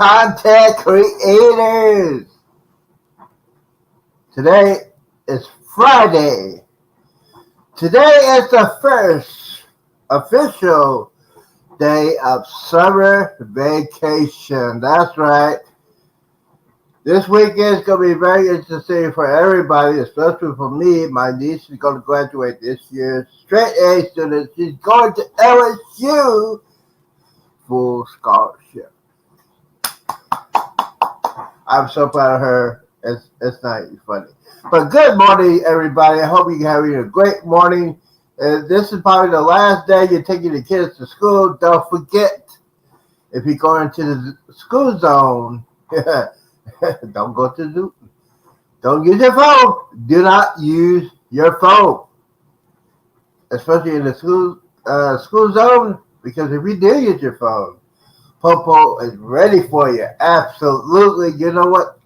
content creators. Today is Friday. Today is the first official day of summer vacation. That's right. This weekend is going to be very interesting for everybody, especially for me. My niece is going to graduate this year. Straight A student. She's going to LSU. Full scholarship. I'm so proud of her. It's not even funny. But good morning, everybody. I hope you're having a great morning. This is probably the last day you're taking the kids to school. Don't forget, if you go into the school zone, don't go to the. Don't use your phone. Do not use your phone, especially in the school zone. Because if you do use your phone, Popo is ready for you. Absolutely. You know what?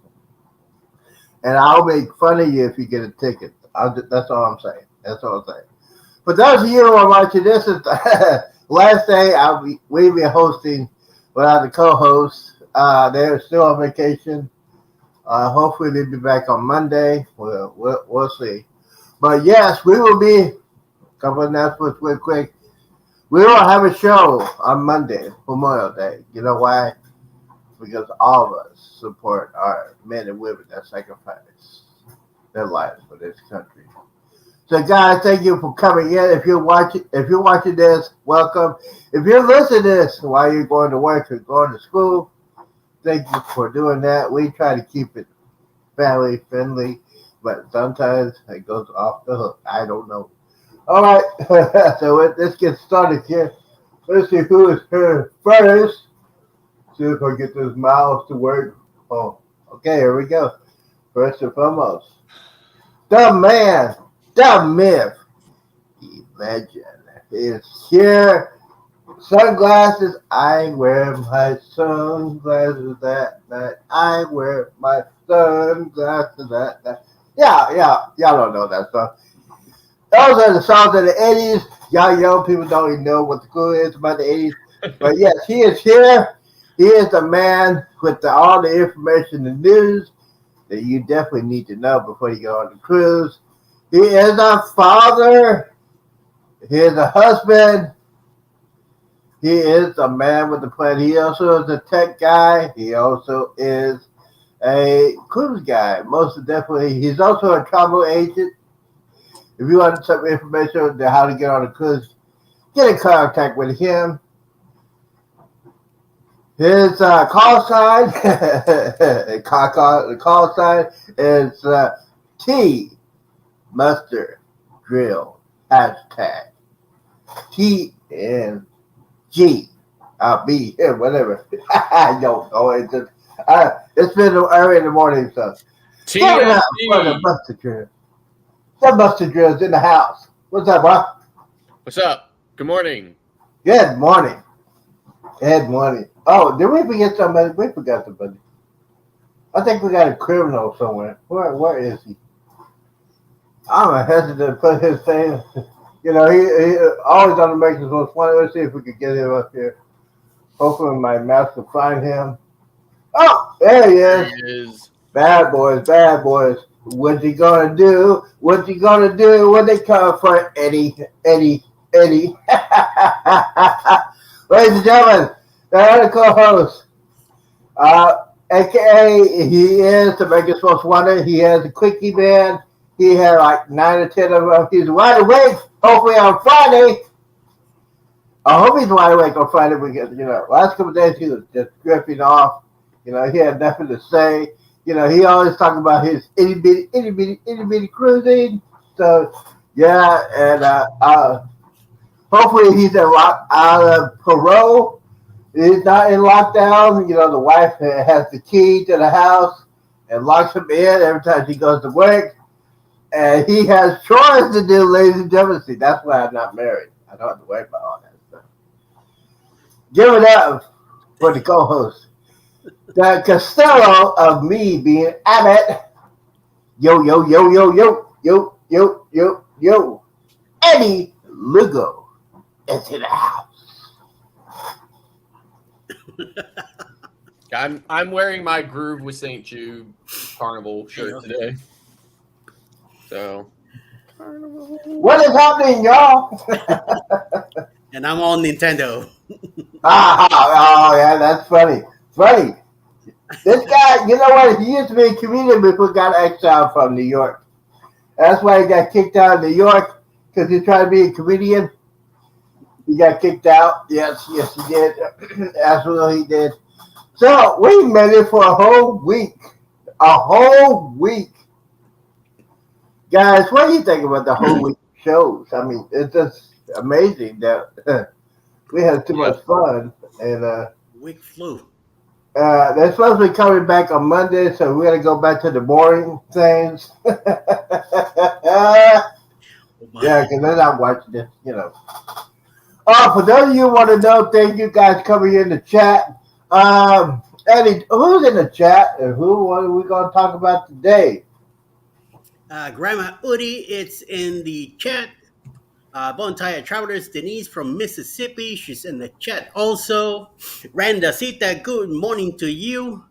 And I'll make fun of you if you get a ticket. That's all I'm saying. That's all I'm saying. For those of you who are watching, this is the last day we'll be hosting without the co-hosts. They're still on vacation. Hopefully they'll be back on Monday. We'll see. But yes, we will be. A couple of announcements real quick. We will have a show on Monday, Memorial Day. You know why? Because all of us support our men and women that sacrifice their lives for this country. So, guys, thank you for coming in. If you're watching this, welcome. If you're listening to this while you're going to work or going to school, thank you for doing that. We try to keep it family friendly, but sometimes it goes off the hook. I don't know. All right, so let's get started here. Let's see who is here first. See if I get this mouse to work. Oh, okay, here we go. First and foremost, the man, the myth, the legend is here. Sunglasses, I wear my sunglasses that night. I wear my sunglasses that night. Yeah, y'all don't know that song. Those are the songs of the 80s. Y'all young people don't even know what the cool is about the 80s. But yes, he is here. He is the man with all the information and news that you definitely need to know before you go on the cruise. He is a father. He is a husband. He is a man with a plan. He also is a tech guy. He also is a cruise guy. Most definitely. He's also a travel agent. If you want some information on how to get on a cruise, get in contact with him. His call sign, the call sign is T Mustard Drill hashtag TNG. I'll be here, whatever. I don't know. It's been early in the morning, so give it up for the Mustard Drill. That Mustard Drill's in the house. What's up, bro? What's up? Good morning. Good morning. Good morning. Oh, did we forget somebody? We forgot somebody. I think we got a criminal somewhere. Where is he? I'm hesitant to put his thing. You know, he always on the makes us most funny. Let's see if we can get him up here. Hopefully my mouse will find him. Oh, there he is. There he is. Bad boys, bad boys. What's he gonna do? What's he gonna do when they come for Eddie? Ladies and gentlemen, the other co-host, aka he is the Vegas Most Wanted. He has a quickie band. He had like 9 or 10 of them. He's wide awake. Hopefully on Friday. I hope he's wide awake on Friday because last couple of days he was just drifting off. He had nothing to say. He always talking about his itty bitty cruising. So, yeah, and hopefully he's out of parole. He's not in lockdown. The wife has the key to the house and locks him in every time she goes to work. And he has chores to do, ladies and gentlemen. See, that's why I'm not married. I don't have to worry about all that stuff. Give it up for the co-host. The Costello of me being Abbott. Yo. Eddie Lugo is in the house. I'm wearing my Groove with St. Jude Carnival shirt today. So What is happening, y'all? And I'm on Nintendo. Oh, yeah, that's funny. Funny. This guy, you know what? He used to be a comedian before he got exiled from New York. That's why he got kicked out of New York, because he tried to be a comedian. He got kicked out. Yes, he did. Absolutely, he did. So we made it for a whole week. A whole week. Guys, what do you think about the whole week shows? I mean, it's just amazing that we had too much fun. And Week flew. they're supposed to be coming back on Monday, so we're going to go back to the boring things. Yeah, because they're not watching this, you know. For those of you who want to know, thank you guys coming in the chat. Eddie, who's in the chat and what are we going to talk about today? Grandma Udi, it's in the chat. Bontai Travelers Denise from Mississippi, she's in the chat also. Randa Sita, good morning to you.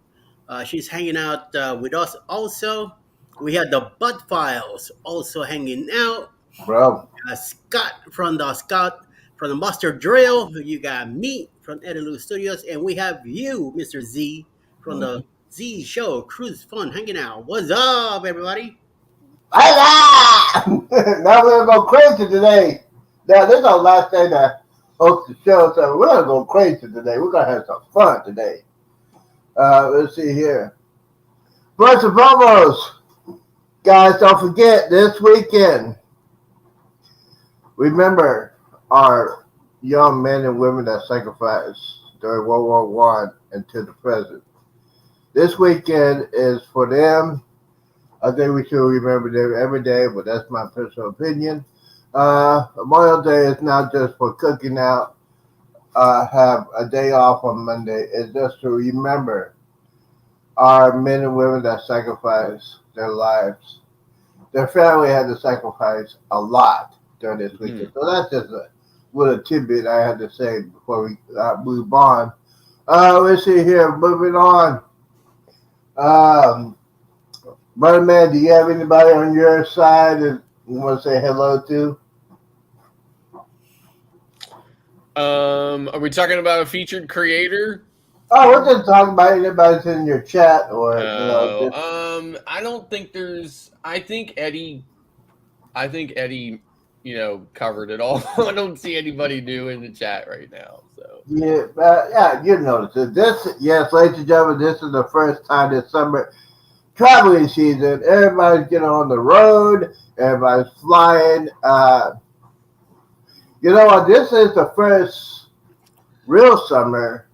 She's hanging out with us also. We have the Bud Files also hanging out. Bro. Scott from the Master Drill. You got me from Edeloo Studios, and we have you, Mr. Z, from the Z Show Cruise Fun hanging out. What's up, everybody? Now we're going to go crazy today. Now, this is our last day to host the show, so we're going to go crazy today. We're going to have some fun today. Let's see here. First and foremost, guys, don't forget this weekend. Remember our young men and women that sacrificed during World War I until the present. This weekend is for them. I think we should remember them every day, but that's my personal opinion. Memorial Day is not just for cooking out, have a day off on Monday. It's just to remember our men and women that sacrificed their lives. Their family had to sacrifice a lot during this weekend. So that's just a little tidbit I had to say before we move on. Let's see here. Moving on. Brother Man, do you have anybody on your side that you want to say hello to? Are we talking about a featured creator? Oh, we're just talking about anybody's in your chat or I don't think there's. I think Eddie, covered it all. I don't see anybody new in the chat right now. So yeah, you notice it. Yes, ladies and gentlemen, this is the first time this summer traveling season. Everybody's getting on the road. Everybody's flying. You know what? This is the first real summer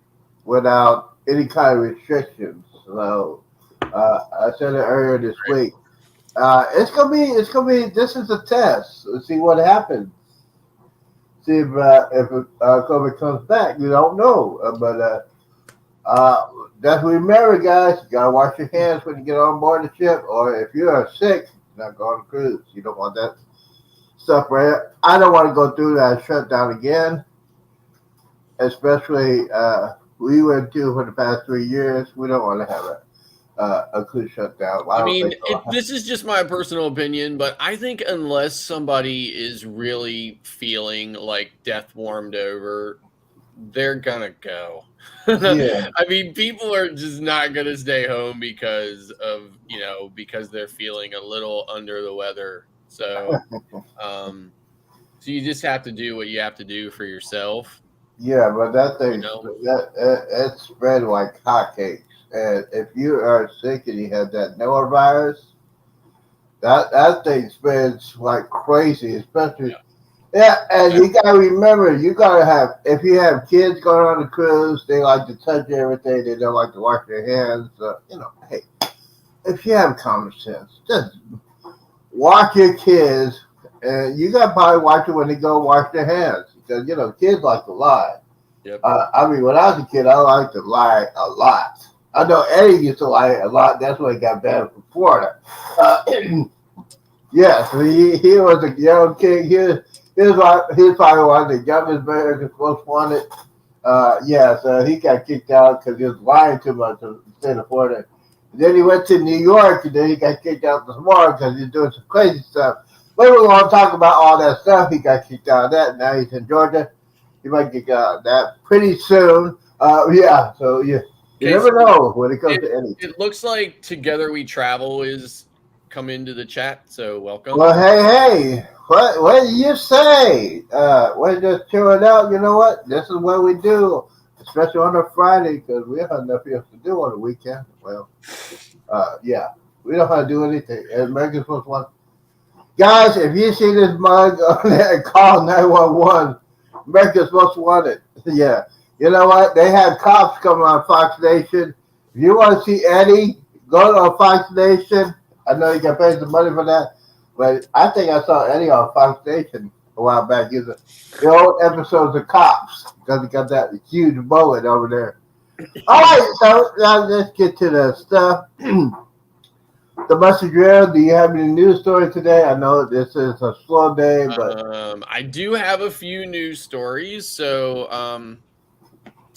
without any kind of restrictions. So I said it earlier this week. It's gonna be. This is a test. Let's see what happens. See if COVID comes back. You don't know, but definitely remember, guys. You gotta wash your hands when you get on board the ship, or if you are sick, not go on a cruise. You don't want that stuff right. I don't want to go through that shutdown again, especially we went through for the past 3 years. We don't want to have a cruise shutdown. I mean, this is just my personal opinion, but I think unless somebody is really feeling like death warmed over, they're gonna go. Yeah. I mean, people are just not gonna stay home because they're feeling a little under the weather. So, so you just have to do what you have to do for yourself. Yeah, but that thing it spread like hotcakes. And if you are sick and you have that norovirus, that thing spreads like crazy, especially. And you gotta remember, you gotta have, if you have kids going on the cruise, they like to touch everything, they don't like to wash their hands. Hey, if you have common sense, just watch your kids, and you gotta probably watch it when they go wash their hands, because kids like to lie. Yep. I mean, when I was a kid, I liked to lie a lot. I know Eddie used to lie a lot. That's when he got banned from Florida. Yeah, so he was a young kid. He was probably one of the youngest Americans most wanted. Yeah, so he got kicked out because he was lying too much to the state of Florida. And then he went to New York, and then he got kicked out this morning because he's doing some crazy stuff. But we won't talk about all that stuff. He got kicked out of that. Now he's in Georgia. He might get out of that pretty soon. Yeah, so you Okay, never so know when it comes to anything. it looks like Together We Travel is come into the chat, so welcome. Well, hey, what do you say? We're just chilling out. You know what? This is what we do, especially on a Friday, because we don't have nothing else to do on the weekend. Well, yeah, we don't have to do anything. Americans Most Wanted. Guys, if you see this mug on there, call 911. America's Most Wanted. Yeah. You know what? They had cops come on Fox Nation. If you want to see Eddie, go to Fox Nation. I know you can pay some money for that, but I think I saw Eddie on Fox Nation a while back using the old episodes of Cops because he got that huge bullet over there. All right, so now let's get to the stuff. The Mustard Drill, do you have any news stories today? I know this is a slow day, but I do have a few news stories. So I'm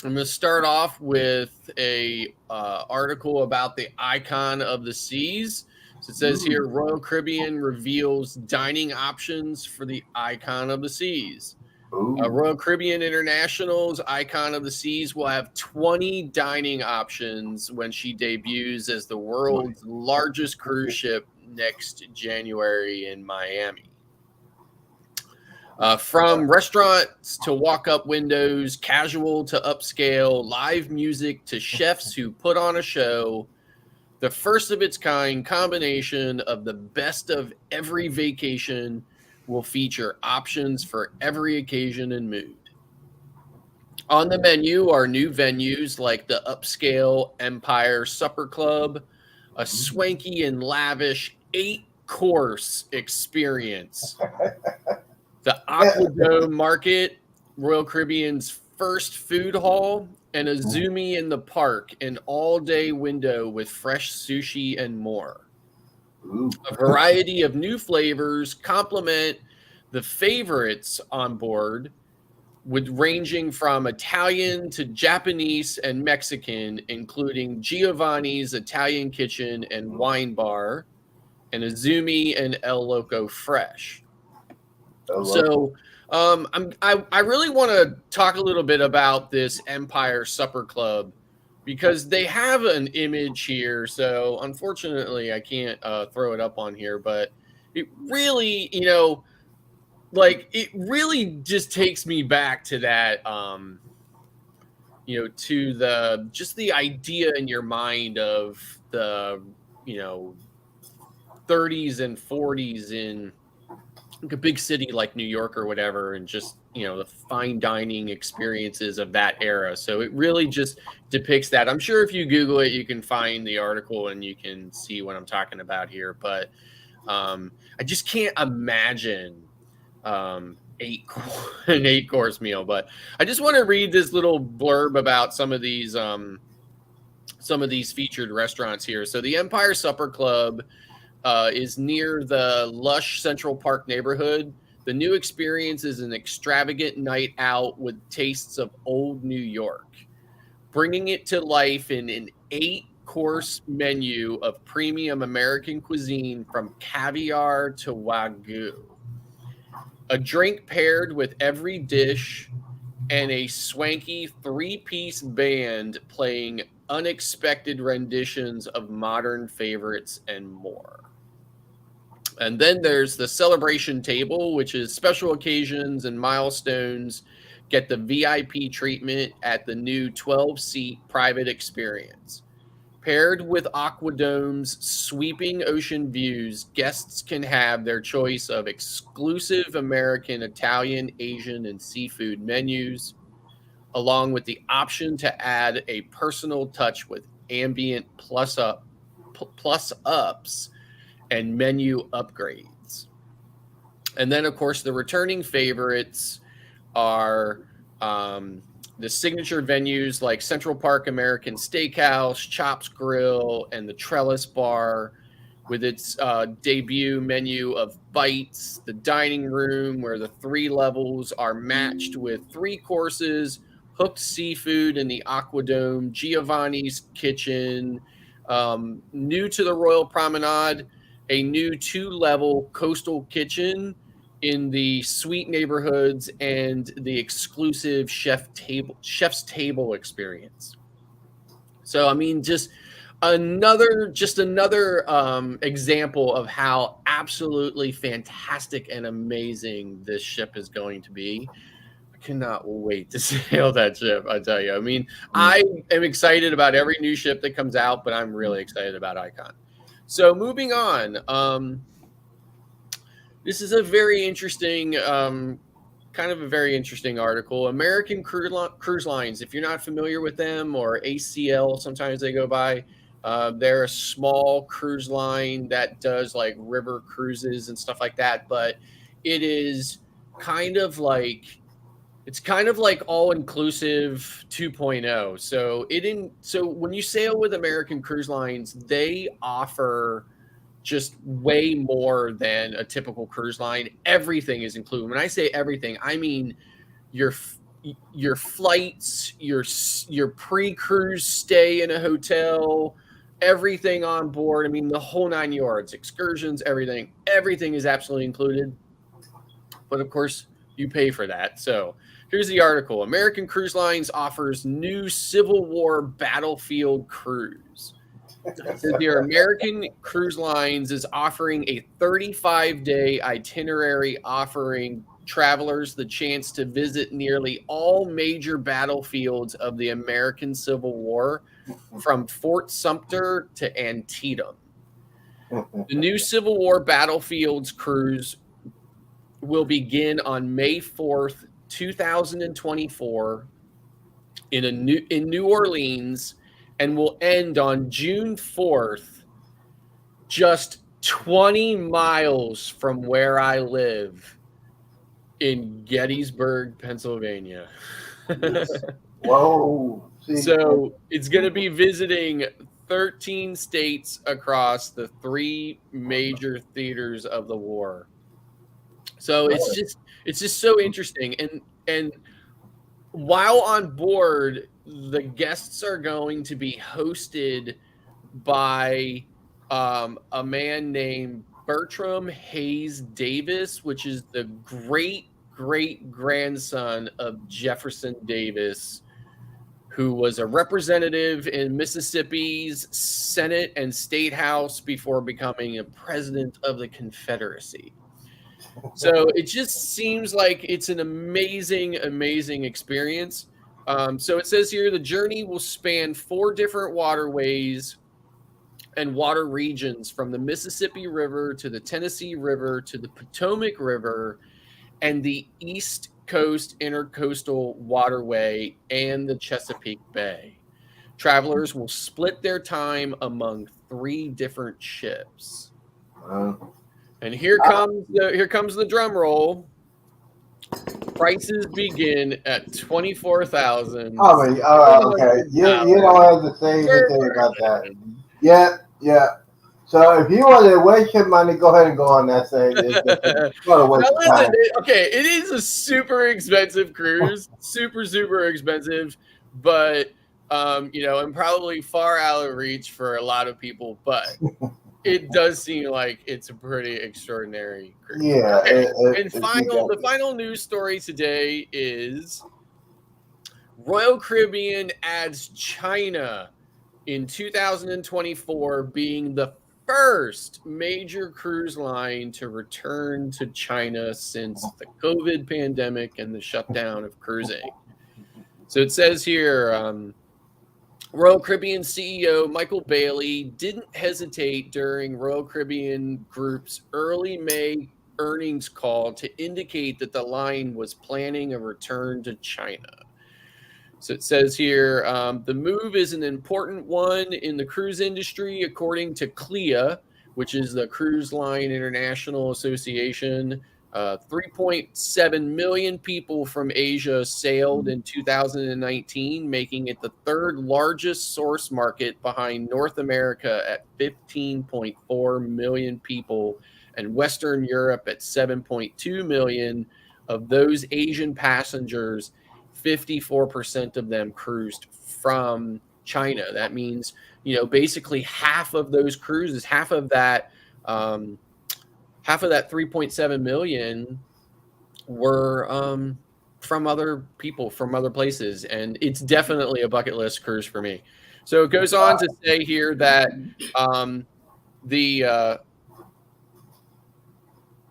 going to start off with a article about the Icon of the Seas. So it says here, Royal Caribbean reveals dining options for the Icon of the Seas. Royal Caribbean International's Icon of the Seas will have 20 dining options when she debuts as the world's largest cruise ship next January in Miami. From restaurants to walk-up windows, casual to upscale, live music to chefs who put on a show, the first of its kind combination of the best of every vacation will feature options for every occasion and mood. On the menu are new venues like the upscale Empire Supper Club, a swanky and lavish 8-course experience. The Aquadome Market, Royal Caribbean's first food hall, and a Zoomy in the Park, an all-day window with fresh sushi and more. A variety of new flavors complement the favorites on board, with ranging from Italian to Japanese and Mexican, including Giovanni's Italian Kitchen and Wine Bar, and Azumi and El Loco Fresh. So I really want to talk a little bit about this Empire Supper Club because they have an image here. So unfortunately, I can't throw it up on here, but it really, it really just takes me back to that, to the idea in your mind of the, 30s and 40s in a big city like New York or whatever, and just, the fine dining experiences of that era. So it really just depicts that. I'm sure if you Google it, you can find the article and you can see what I'm talking about here. But I just can't imagine an 8-course meal. But I just want to read this little blurb about some of these featured restaurants here. So the Empire Supper Club is near the lush Central Park neighborhood. The new experience is an extravagant night out with tastes of old New York, bringing it to life in an 8-course menu of premium American cuisine from caviar to Wagyu. A drink paired with every dish, and a swanky 3-piece band playing unexpected renditions of modern favorites and more. And then there's the celebration table, which is special occasions and milestones get the VIP treatment at the new 12-seat private experience. Paired with Aquadome's sweeping ocean views, guests can have their choice of exclusive American, Italian, Asian, and seafood menus, along with the option to add a personal touch with ambient plus-ups and menu upgrades. And then, of course, the returning favorites are the signature venues like Central Park American Steakhouse, Chops Grill, and the Trellis Bar, with its debut menu of bites, the dining room where the 3 levels are matched with 3 courses, Hooked Seafood in the Aquadome, Giovanni's Kitchen, new to the Royal Promenade, a new 2-level coastal kitchen in the suite neighborhoods, and the exclusive chef's table experience. So I mean, just another example of how absolutely fantastic and amazing this ship is going to be. I cannot wait to sail that ship. I tell you, I mean, I am excited about every new ship that comes out, but I'm really excited about Icon. So moving on, this is a very interesting, kind of a very interesting article. American Cruise Lines, if you're not familiar with them, or ACL, sometimes they go by. They're a small cruise line that does like river cruises and stuff like that, but it is kind of like all inclusive 2.0. So when you sail with American Cruise Lines, they offer just way more than a typical cruise line. Everything is included. When I say everything, I mean your flights, your pre-cruise stay in a hotel, everything on board. I mean, the whole 9 yards, excursions, everything is absolutely included. But of course, you pay for that. So here's the article. American Cruise Lines offers new Civil War battlefield cruise. The American Cruise Lines is offering a 35-day itinerary offering travelers the chance to visit nearly all major battlefields of the American Civil War, from Fort Sumter to Antietam. The new Civil War battlefields cruise will begin on May 4th, 2024 in New Orleans, and will end on June 4th, just 20 miles from where I live in Gettysburg, Pennsylvania. Whoa. So it's going to be visiting 13 states across the 3 major theaters of the war. So it's just so interesting. And while on board, the guests are going to be hosted by a man named Bertram Hayes Davis, which is the great grandson of Jefferson Davis, who was a representative in Mississippi's Senate and State House before becoming a president of the Confederacy. So it just seems like it's an amazing experience. So it says here the journey will span 4 different waterways and water regions, from the Mississippi River to the Tennessee River to the Potomac River and the East Coast Intercoastal Waterway and the Chesapeake Bay. Travelers will split their time among 3 different ships. And here comes the drum roll. Prices begin at $24,000. Oh, okay. You don't have to say anything about that. Yeah. So if you want to waste your money, go ahead and go on that thing. Okay, it is a super expensive cruise, super expensive, but and probably far out of reach for a lot of people, but it does seem like it's a pretty extraordinary cruise. Yeah. Okay. The final news story today is Royal Caribbean adds China in 2024, being the first major cruise line to return to China since the COVID pandemic and the shutdown of cruising. So it says here, Royal Caribbean CEO Michael Bailey didn't hesitate during Royal Caribbean Group's early May earnings call to indicate that the line was planning a return to China. So it says here, the move is an important one in the cruise industry, according to CLIA, which is the Cruise Line International Association. 3.7 million people from Asia sailed in 2019, making it the 3rd largest source market behind North America at 15.4 million people and Western Europe at 7.2 million. Of those Asian passengers, 54% of them cruised from China. That means, basically half of those cruises, half of that 3.7 million were from other people, from other places. And it's definitely a bucket list cruise for me. So it goes on to say here that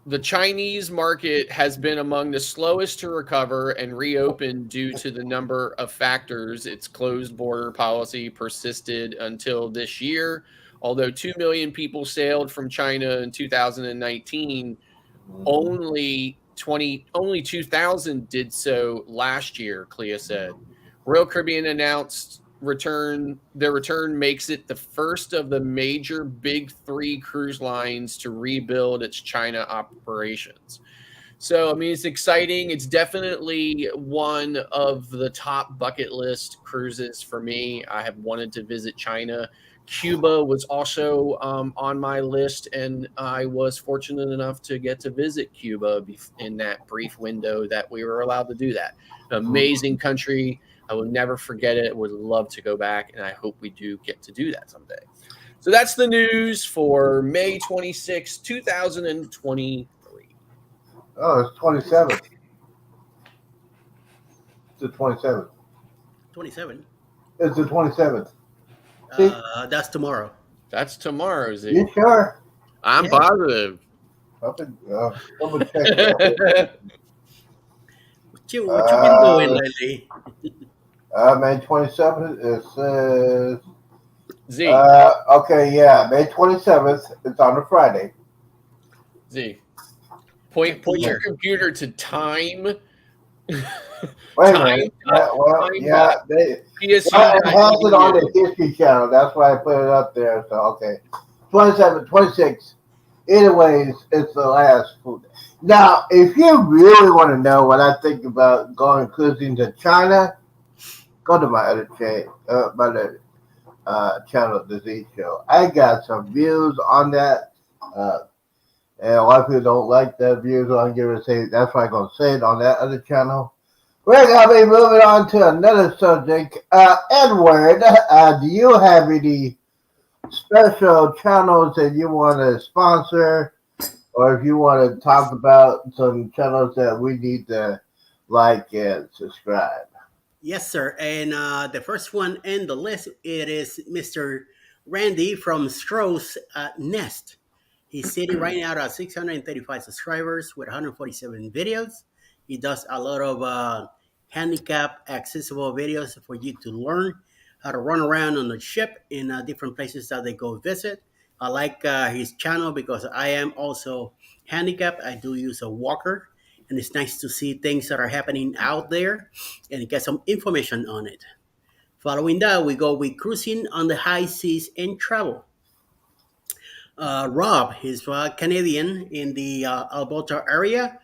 the Chinese market has been among the slowest to recover and reopen due to the number of factors. Its closed border policy persisted until this year. Although 2 million people sailed from China in 2019, only 2,000 did so last year, Clea said. Royal Caribbean announced their return makes it the first of the major big three cruise lines to rebuild its China operations. So, I mean, it's exciting. It's definitely one of the top bucket list cruises for me. I have wanted to visit China. Cuba was also on my list, and I was fortunate enough to get to visit Cuba in that brief window that we were allowed to do that. Amazing country. I will never forget it. Would love to go back, and I hope we do get to do that someday. So that's the news for May 26, 2023. Oh, it's 27th. It's the 27th. 27. It's the 27th. That's tomorrow. That's tomorrow, Z. You sure? I'm positive. Someone check that. What you been doing lately? May 27th, it says... Z. Okay, yeah, May 27th. It's on a Friday. Z. Point your computer to time. Wait a minute. It has it on the History Channel. That's why I put it up there. So, okay. 27, 26. Anyways, it's the last food. Now, if you really want to know what I think about going cruising to China, go to my other channel, The Z Show. I got some views on that. And a lot of people don't like that views. So I'm going to say that's why I'm going to say it on that other channel. We're going to be moving on to another subject. Edward, do you have any special channels that you want to sponsor? Or if you want to talk about some channels that we need to like and subscribe? Yes, sir. And the first one in the list, it is Mr. Randy from Stroh's Nest. He's sitting right now at 635 subscribers with 147 videos. He does a lot of handicap accessible videos for you to learn how to run around on the ship in different places that they go visit. I like his channel because I am also handicapped. I do use a walker, and it's nice to see things that are happening out there and get some information on it. Following that, we go with cruising on the high seas and travel. Rob, he's Canadian in the Alberta area.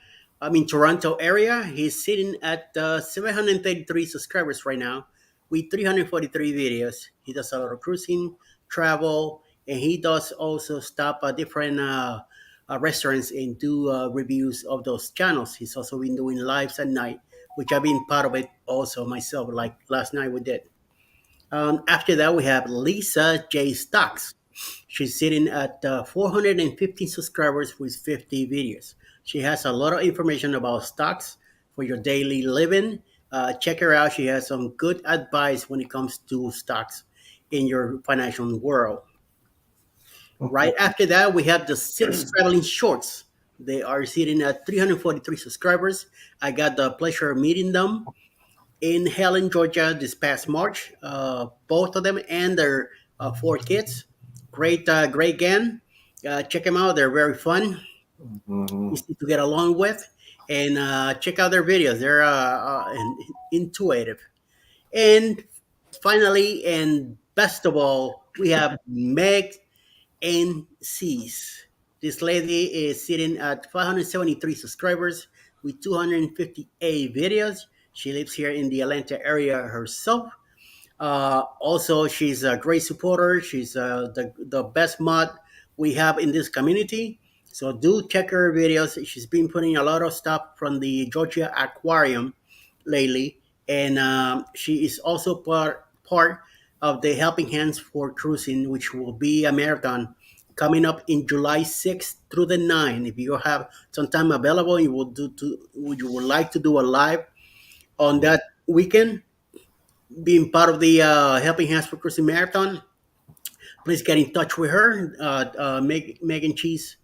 I mean, Toronto area. He's sitting at 733 subscribers right now with 343 videos. He does a lot of cruising, travel, and he does also stop at different restaurants and do reviews of those channels. He's also been doing lives at night, which I've been part of it also myself, like last night we did. After that, we have Lisa J. Stocks. She's sitting at 415 subscribers with 50 videos. She has a lot of information about stocks for your daily living. Check her out. She has some good advice when it comes to stocks in your financial world. Right after that, we have the Six Traveling Shorts. They are sitting at 343 subscribers. I got the pleasure of meeting them in Helen, Georgia this past March. Both of them and their 4 kids. Great gang. Check them out. They're very fun, easy to get along with. And check out their videos. They're intuitive. And finally, and best of all, we have Meg and C's. This lady is sitting at 573 subscribers with 258 videos. She lives here in the Atlanta area herself. Also, she's a great supporter. She's the best mod we have in this community. So do check her videos. She's been putting a lot of stuff from the Georgia Aquarium lately, and she is also part of the Helping Hands for Cruising, which will be a marathon coming up in July 6th through the 9th. If you have some time available, you would like to do a live on that weekend, being part of the Helping Hands for Cruising Marathon, please get in touch with her, Megan Cheese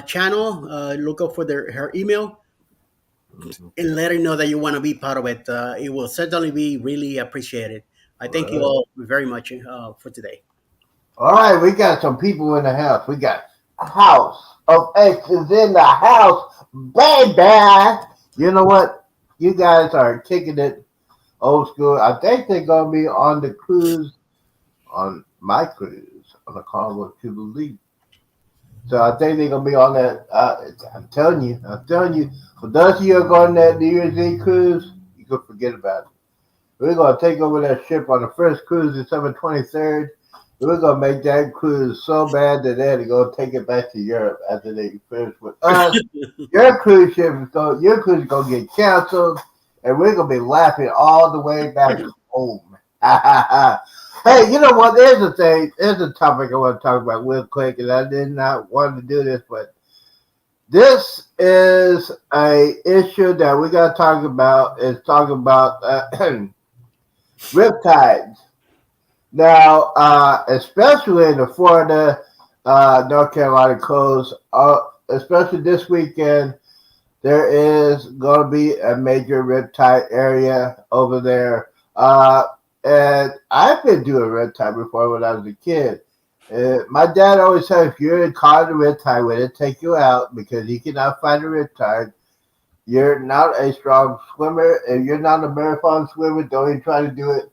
channel. Look up for her email Mhm. and let her know that you want to be part of it. It will certainly be really appreciated. I thank you Right. all very much for today. All right, we got some people in the house. We got House of X is in the house, baby. You know what? You guys are kicking it old school. I think they're gonna be on the cruise, on my cruise, on the Carnival Jubilee. So I think they're gonna be on that. I'm telling you. For those of you who are going that New Year's Eve cruise, you can forget about it. We're gonna take over that ship on the first cruise, December 23rd. We're gonna make that cruise so bad that they had to go take it back to Europe after they finish with us. Your cruise is gonna get canceled, and we're gonna be laughing all the way back home. Hey, you know what? There's a thing. There's a topic I want to talk about real quick, and I did not want to do this, but this is a issue that we got to talk about. Is talking about riptides. Now, especially in the Florida, North Carolina coast, especially this weekend, there is going to be a major riptide area over there. And I've been doing riptide before when I was a kid. My dad always said if you're caught in a riptide with it, take you out because he cannot find a riptide. You're not a strong swimmer. If you're not a marathon swimmer, don't even try to do it.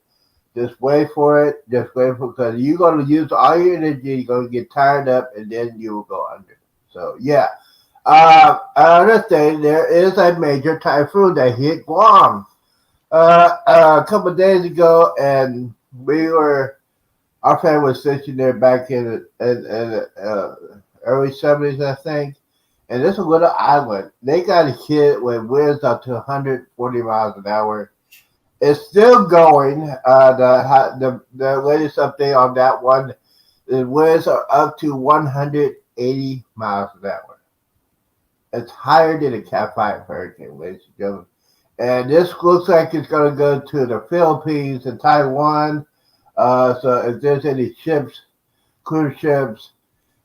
Just wait for it. Just wait for because you're gonna use all your energy. You're gonna get tired up, and then you will go under. So yeah. Another thing, there is a major typhoon that hit Guam a couple of days ago, and our family was sitting there back in early 70s, I think. And this is a little island. They got hit with winds up to 140 miles an hour. It's still going. The latest update on that one, the winds are up to 180 miles an hour. It's higher than a Cat 5 hurricane, ladies and gentlemen. And this looks like it's going to go to the Philippines and Taiwan. So if there's any ships, cruise ships,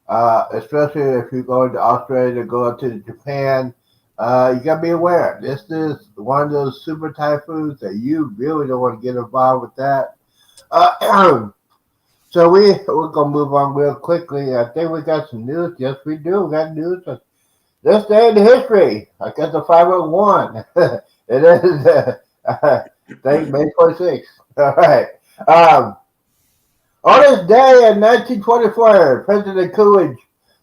especially if you're going to Australia to go up to Japan, you got to be aware. This is one of those super typhoons that you really don't want to get involved with that. So we're going to move on real quickly. I think we got some news. Yes, we do. We got news. This day in history, I got the 501. It is, thank May 26th. All right. On this day in 1924, President Coolidge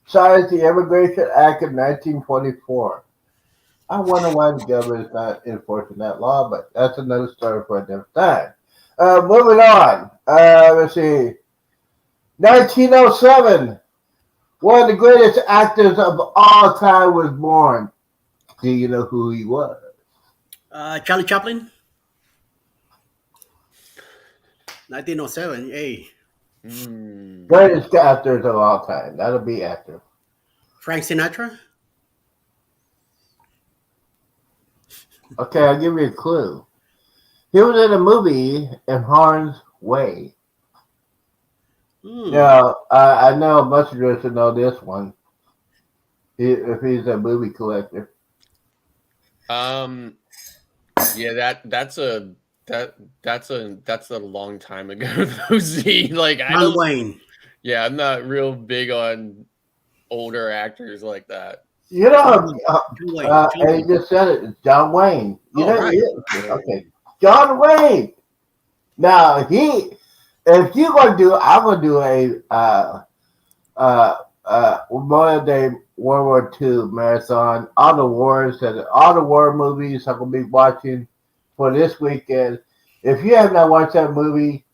signed the Immigration Act of 1924. I wonder why the government is not enforcing that law, but that's another story for a different time. Moving on. Let's see. 1907. One of the greatest actors of all time was born. Do you know who he was? Charlie Chaplin, 1907. Hey, Hmm. Greatest actors of all time. That'll be actor. Frank Sinatra. Okay, I'll give you a clue. He was in a movie in Harm's Way. Hmm. Now, I know most of you should know this one. If he's a movie collector. Um. Yeah. That's a long time ago. Though. See, like I John don't. Wayne. Yeah, I'm not real big on older actors like that. You John know, Wayne. John Wayne. John and Wayne. you just said it. It's John Wayne. You Oh, know, right. okay. John Wayne. Now, if you're going to do, I'm going to do a Memorial Day World War II marathon. All the war movies I'm going to be watching for this weekend. If you have not watched that movie,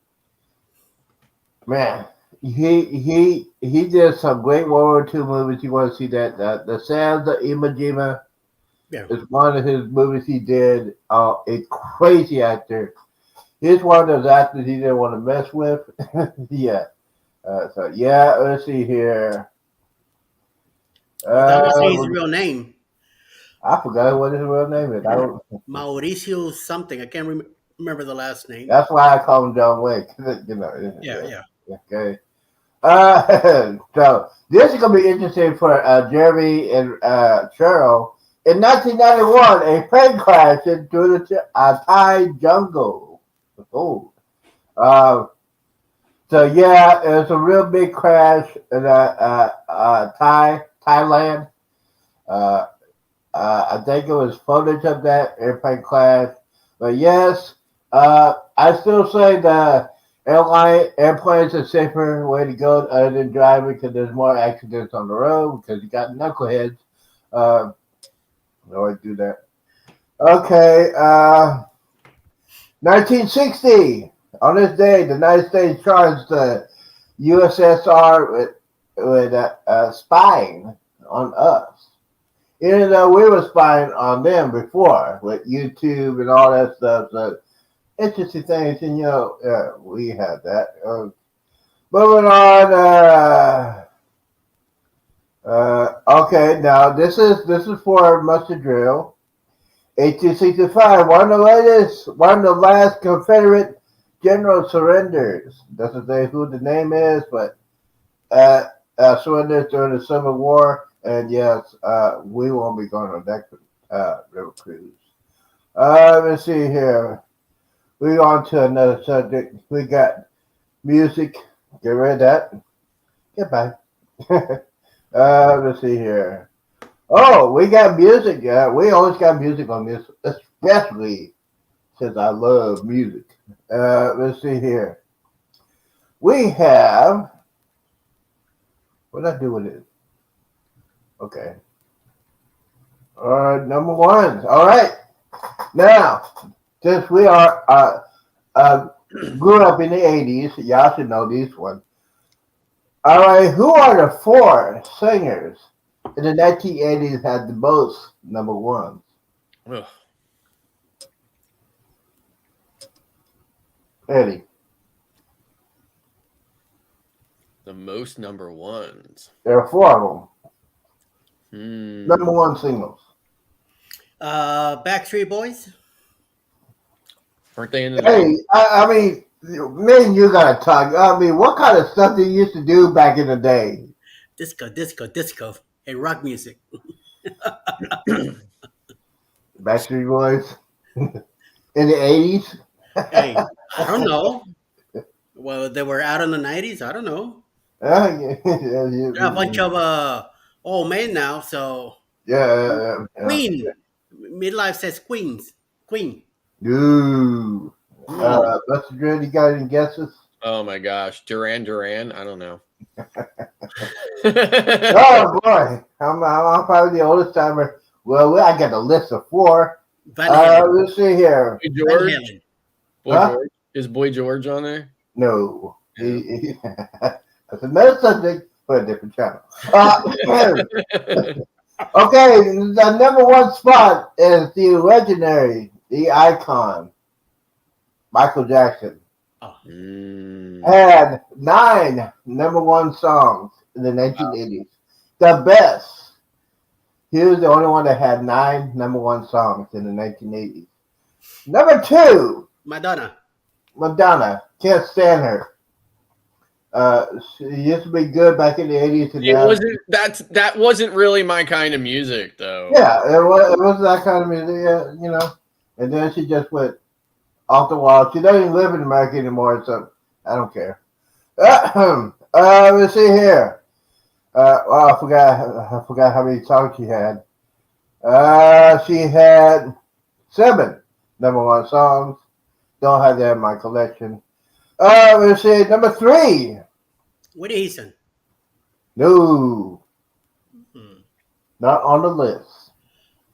man, he did some great World War II movies. You want to see that? The Sands of Iwo Jima. Yeah. It's one of his movies he did. A crazy actor. He's one of those actors he didn't want to mess with. Yeah. So yeah, let's see here. Oh, that wasn't his Uh, real name. I forgot what his real name is. I don't. Mauricio something. I can't remember the last name. That's why I call him John Wick. You know. Yeah, yeah. Okay. So this is gonna be interesting for Jeremy and Cheryl. In 1991, a plane crash into the Thai jungle. Oh. Uh, so yeah, it was a real big crash in Thailand. Uh, I think it was footage of that airplane crash. But yes, I still say the airplanes are safer way to go other than driving because there's more accidents on the road because you got knuckleheads. Uh, I always do that. Okay, 1960. On this day, the United States charged the USSR with spying on us. Even though we were spying on them before with YouTube and all that stuff. So interesting things, and we had that. Moving on. Okay, now this is for mustard drill. 1865, one of the last Confederate general surrenders. Doesn't say who the name is, but surrendered during the Civil War. And yes, we won't be going on that river cruise. Let's see here. We on to another subject. We got music. Get rid of that. Goodbye. Let's see here. Oh, we got music. Yeah, we always got music on this, especially since I love music. Let's see here. We have. What did I do with it? Okay. Number one. All right. Now, since we are grew up in the 80s, y'all should know these ones. All right. Who are the four singers in the 1980s had the most number ones? Ugh. Eddie. The most number ones. There are four of them. Number one singles. Backstreet Boys. Weren't they in the Hey, I mean, me and you gotta talk. I mean, what kind of stuff they used to do back in the day? Disco, disco, disco. Hey, rock music. Backstreet Boys in the 80s. Hey, I don't know. Well, they were out in the 90s. I don't know. Yeah, They're a bunch of old men now. So yeah. Queen. Midlife says Queens. Queen. Ooh. Buster Dread, you got any guesses? Oh my gosh, Duran Duran. I don't know. Oh boy, I'm probably the oldest timer. Well, I got a list of four. Van Halen. Let's see here. Boy Van George. Halen. Boy Huh? George. Is Boy George on there? No. Yeah. That's another subject for a different channel. Okay, the number one spot is the legendary, the icon, Michael Jackson. Oh. Had 9 number one songs in the 1980s. The best. He was the only one that had 9 number one songs in the 1980s. Number 2, Madonna. Madonna. Can't stand her. She used to be good back in the 80s. And That wasn't really my kind of music though. Yeah, it was that kind of music, yeah, you know. And then she just went off the wall. She doesn't even live in America anymore, so I don't care. Let's see here. I forgot how many songs she had. She had 7 number one songs. Don't have that in my collection. Let's see, number 3. Whitney Houston. No, not on the list.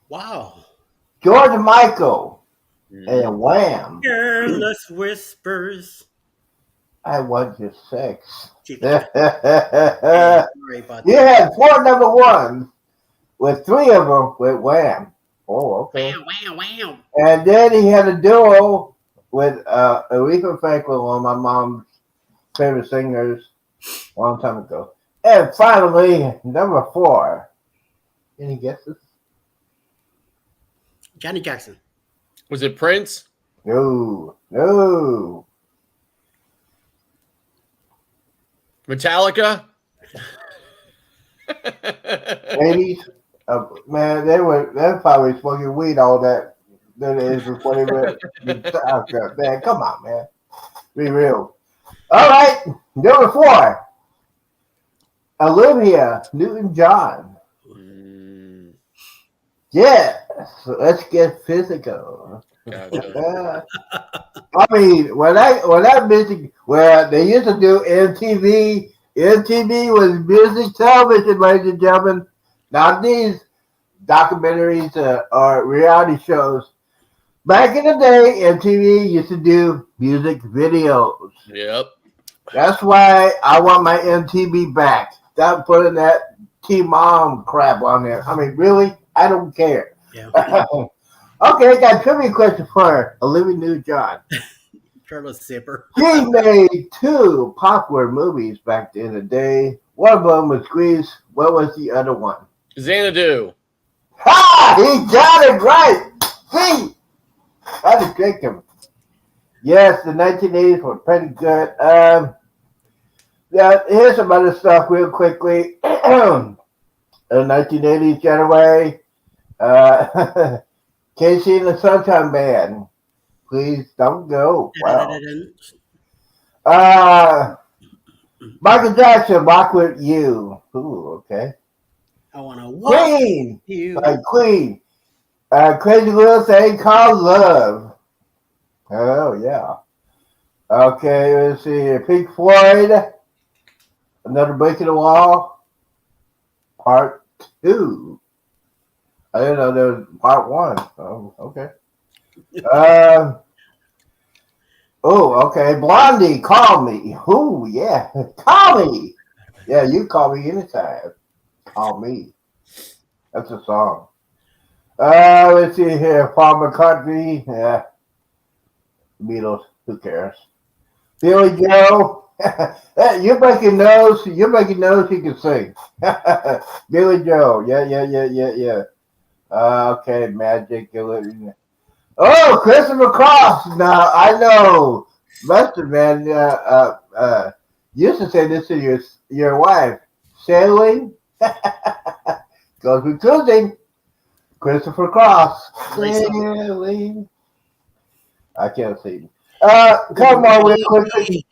Wow. George Michael and Wham. Careless whispers. I want your sex. Gee, You sorry about that. had 4 number ones, with 3 of them with Wham. Oh, okay. Wow, wow, wow. And then he had a duo with Aretha Franklin, one of my mom's favorite singers, a long time ago. And finally, number 4. Any guesses? Johnny Jackson. Was it Prince? No, no. Metallica? 80s. Man, they're probably smoking weed all that is before they went. Man, come on, man. Be real. All right, number 4. Olivia Newton-John. Mm, Yeah, so let's get physical. gotcha. I mean, when that music, where they used to do MTV, MTV was music television, ladies and gentlemen. Not these documentaries or reality shows. Back in the day, MTV used to do music videos. Yep. That's why I want my MTV back. Stop putting that T-Mom crap on there. I mean, really? I don't care. Yeah. Okay, I got a trivia question for Olivia Newton-John. Charles Zipper. She made 2 popular movies back in the day. One of them was Grease. What was the other one? Xanadu. Ha! He got it right! See? I had to trick him. Yes, the 1980s were pretty good. Yeah, here's some other stuff real quickly. The 1980s January. Casey and the Sunshine Band. Please don't go. Wow. Michael Jackson, Rock With You. Ooh, okay. I want to walk Queen. you. Queen. Crazy Little Thing Called Love. Oh, yeah. Okay, let's see. Pink Floyd. Another Break in the Wall. Part 2. I didn't know there was part 1. Oh, okay. Okay. Blondie, Call Me. Ooh, yeah. Call me. Yeah, you call me anytime. Call me. That's a song. Let's see here. Paul McCartney. Yeah. Beatles. Who cares? Billy Joe. You're making nose. You're making nose. You can sing. Billy Joe. Yeah. Okay, Magic. Oh, Christopher Cross. Now I know. Mustard Man. Used to say this to your wife. Sailing goes with cruising. Christopher Cross. Sailing. I can't see. Come on, real quickly.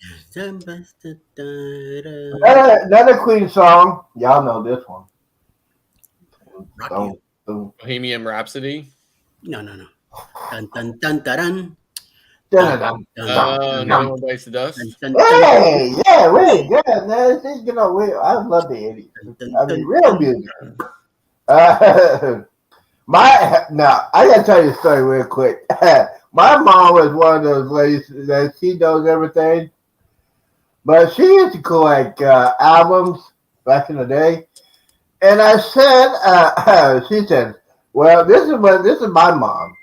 Another Queen song. Y'all know this one. Bohemian Rhapsody. No. Dun dun dun dun Dun, No One Bites the Dust. Hey, yeah, really good. Man. I love the 80s. I mean, real music. Now, I gotta tell you a story real quick. My mom was one of those ladies that she knows everything, but she used to collect albums back in the day. And I said, she said, "Well, this is my mom.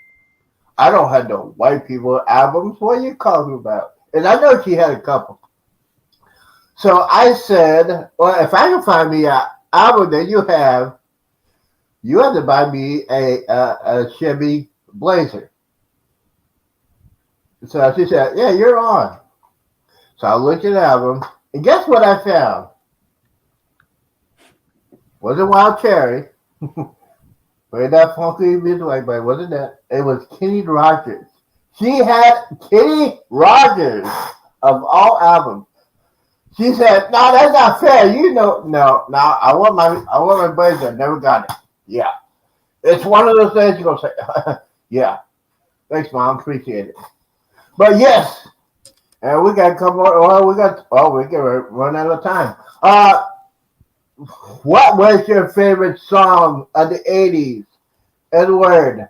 I don't have no white people albums. What are you talking about?" And I know she had a couple. So I said, "Well, if I can find me an album that you have to buy me a Chevy Blazer." So she said, "Yeah, you're on." So I looked at the album, and guess what I found? Wasn't Wild Cherry. Played that funky music, but it wasn't that. It was Kenny Rogers. She had Kenny Rogers of all albums. She said, "No, that's not fair. You know, no. I want my Blazer. I never got it." Yeah, it's one of those things you're gonna say, "Yeah, thanks, Mom, appreciate it." But yes, and we got a couple more. We can run out of time. What was your favorite song of the 80s? Edward.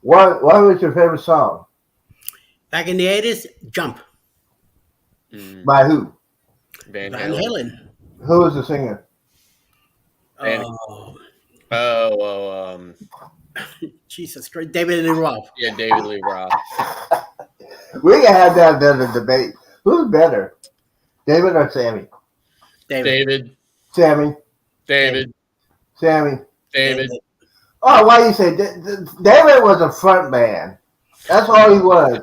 What was your favorite song? Back in the 80s, Jump. By who? Van Van Halen. Who was the singer? Oh, Oh, well, Jesus Christ, David Lee Roth. yeah, David Lee Roth. We can have that another debate. Who's better, David or Sammy? David. Sammy. David. Sammy. David. Oh, why you say David was a front man? That's all he was.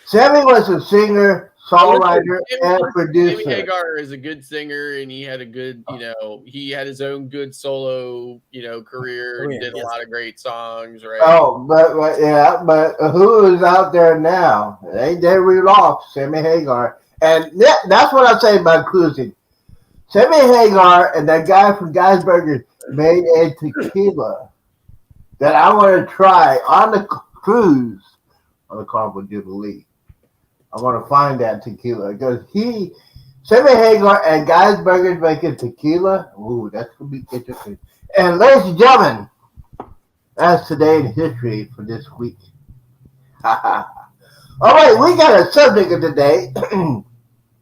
Sammy was a singer, songwriter, and producer. Sammy Hagar is a good singer, and he had a good, he had his own good solo, career, and did a lot of great songs, right? Oh, but who is out there now? It ain't David Roth, Sammy Hagar, and that's what I say about cruising. Sammy Hagar and that guy from Guy's Burgers made a tequila that I want to try on the cruise on the Carnival Jubilee. I want to find that tequila because Sammy Hagar and Guy's Burgers making tequila. Ooh, that's going to be interesting. And ladies and gentlemen, that's today in history for this week. All right, we got a subject of the day.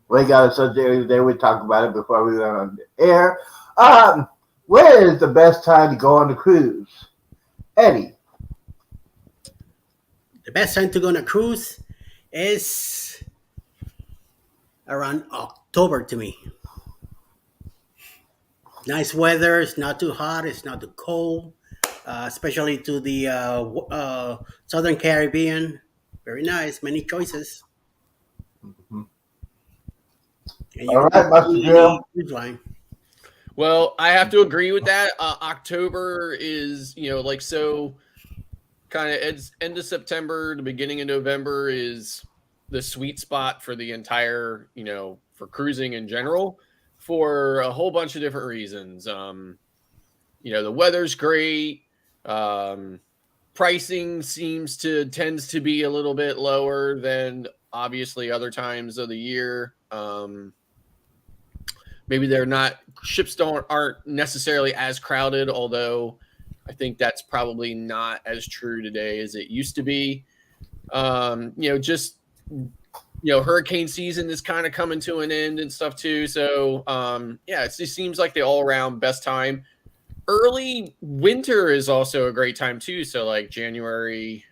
We got a subject of the day. We talked about it before we went on the air. Where is the best time to go on the cruise? Eddie. The best time to go on a cruise is around October to me. Nice weather. It's not too hot. It's not too cold. Especially to the Southern Caribbean. Very nice. Many choices. Mm-hmm. All right, Master Jill. Well, I have to agree with that. October is, so kind of end of September, the beginning of November is the sweet spot for the entire, for cruising in general for a whole bunch of different reasons. The weather's great. Pricing tends to be a little bit lower than obviously other times of the year. Maybe ships aren't necessarily as crowded, although I think that's probably not as true today as it used to be. Hurricane season is kind of coming to an end and stuff too. So, it just seems like the all around best time. Early winter is also a great time too. So like January,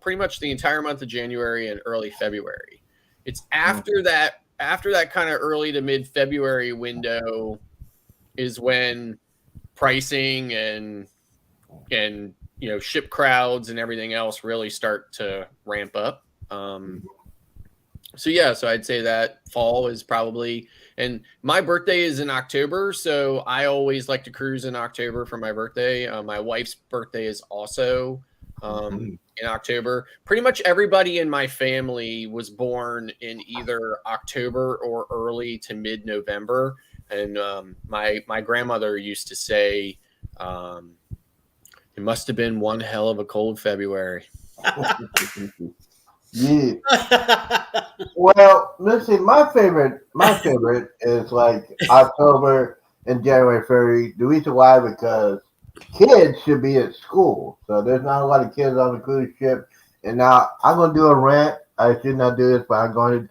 pretty much the entire month of January and early February. It's after that kind of early to mid February window is when pricing and ship crowds and everything else really start to ramp up. So I'd say that fall is probably, and my birthday is in October, so I always like to cruise in October for my birthday. My wife's birthday is also in October. Pretty much everybody in my family was born in either October or early to mid-November. And my grandmother used to say, it must have been one hell of a cold February. Yeah. Well, listen, my favorite is like October and January, February. The reason why, because kids should be at school. So there's not a lot of kids on the cruise ship. And now I'm going to do a rant. I should not do this, but I'm going to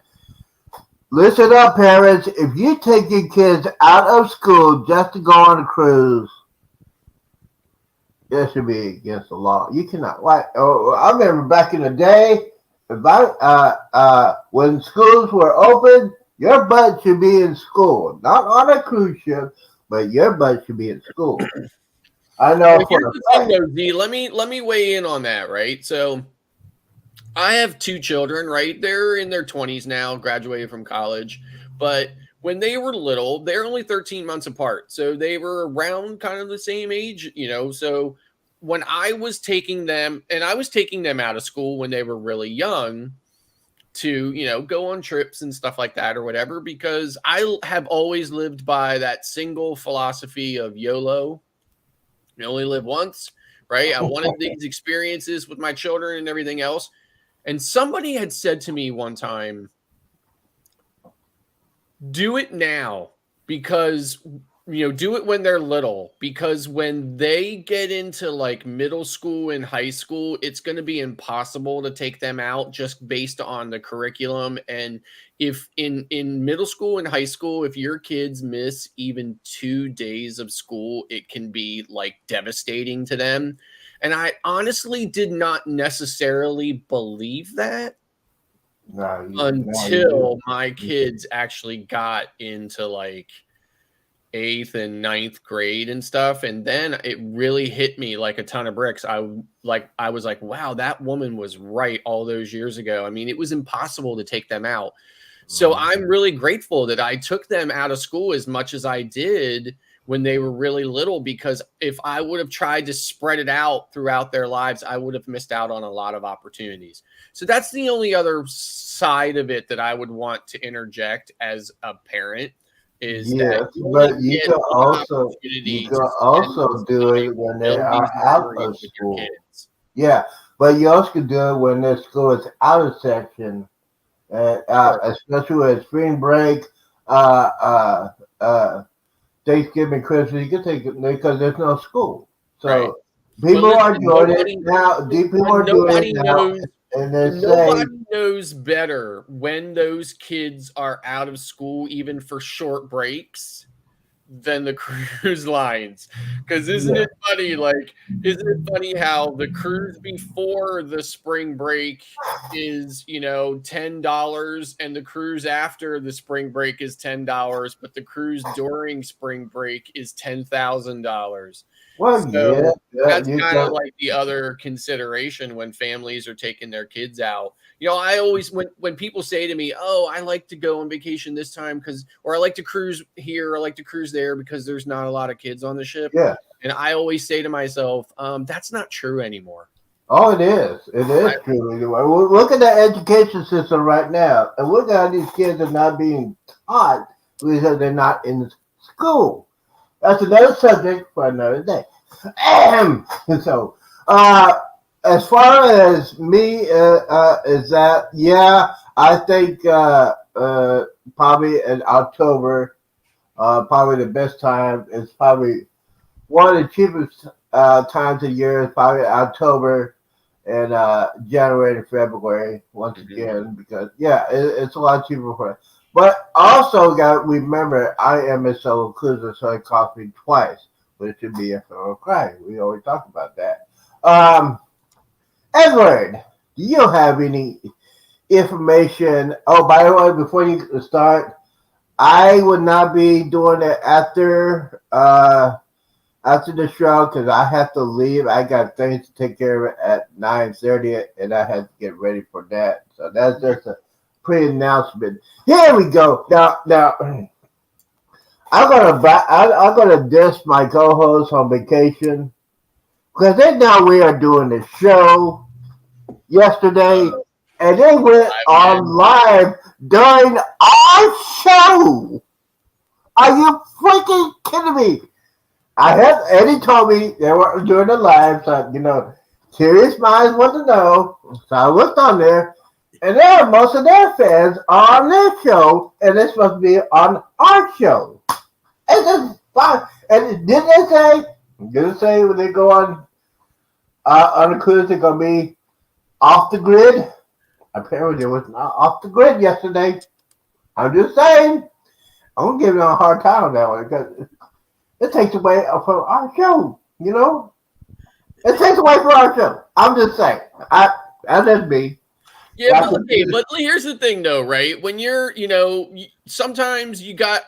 listen up, parents. If you take your kids out of school just to go on a cruise, it should be against the law. You cannot. I remember back in the day, when schools were open, your butt should be in school, not on a cruise ship, but your butt should be in school. I know. Let me weigh in on that. Right, so I have two children. Right, they're in their 20s now, graduated from college, but when they were little, they're only 13 months apart, so they were around kind of the same age. So when I was taking them, and I was taking them out of school when they were really young to, go on trips and stuff like that or whatever, because I have always lived by that single philosophy of YOLO. You only live once, right? I wanted these experiences with my children and everything else. And somebody had said to me one time, do it now, because do it when they're little, because when they get into like middle school and high school, it's going to be impossible to take them out just based on the curriculum. And if in middle school and high school, if your kids miss even 2 days of school, it can be like devastating to them. And I honestly did not necessarily believe that until my kids actually got into like 8th and 9th grade and stuff, and then it really hit me like a ton of bricks. I was like, wow, that woman was right all those years ago. I mean, it was impossible to take them out. So I'm really grateful that I took them out of school as much as I did when they were really little, because if I would have tried to spread it out throughout their lives, I would have missed out on a lot of opportunities. So that's the only other side of it that I would want to interject as a parent. Is that but you can also do it when they are out of school. Yeah, but you also can do it when their school is out of session, especially with spring break, Thanksgiving, Christmas. You can take it because there's no school. So people are doing it now. People are doing it now. And nobody knows better when those kids are out of school, even for short breaks, than the cruise lines. Because isn't it funny? Like, isn't it funny how the cruise before the spring break is, $10, and the cruise after the spring break is $10, but the cruise during spring break is $10,000. Well, so that's kind of like the other consideration when families are taking their kids out. I always, when people say to me, oh, I like to go on vacation this time or I like to cruise here, I like to cruise there because there's not a lot of kids on the ship. Yeah. And I always say to myself, that's not true anymore. Oh, it is. It is true. Look at the education system right now. And look at how these kids are not being taught because they're not in school. That's another subject for another day. So, as far as me, is that, I think probably in October, probably the best time is probably one of the cheapest times of year is probably October and January and February once again, because it's a lot cheaper for it. But also got to remember, I am a solo cruiser, so it cost me twice, but it should be a federal crime. We always talk about that. Edward, do you have any information? Oh, by the way, before you start, I would not be doing it after the show because I have to leave. I got things to take care of at 9:30, and I have to get ready for that. So that's just a pre-announcement. Here we go. Now, I'm gonna diss my co-host on vacation because they know we are doing the show yesterday, and they went on live during our show. Are you freaking kidding me? Eddie told me they were doing the live, so curious minds want to know. So I looked on there. And most of their fans are on their show, and they're supposed to be on our show. And it's fine. And didn't say when they go on the cruise, they're going to be off the grid? Apparently, it was not off the grid yesterday. I'm just saying. I'm going to give them a hard time on that one because it takes away from our show, It takes away from our show. I'm just saying. That's just me. Yeah, but here's the thing, though, right? When you're, sometimes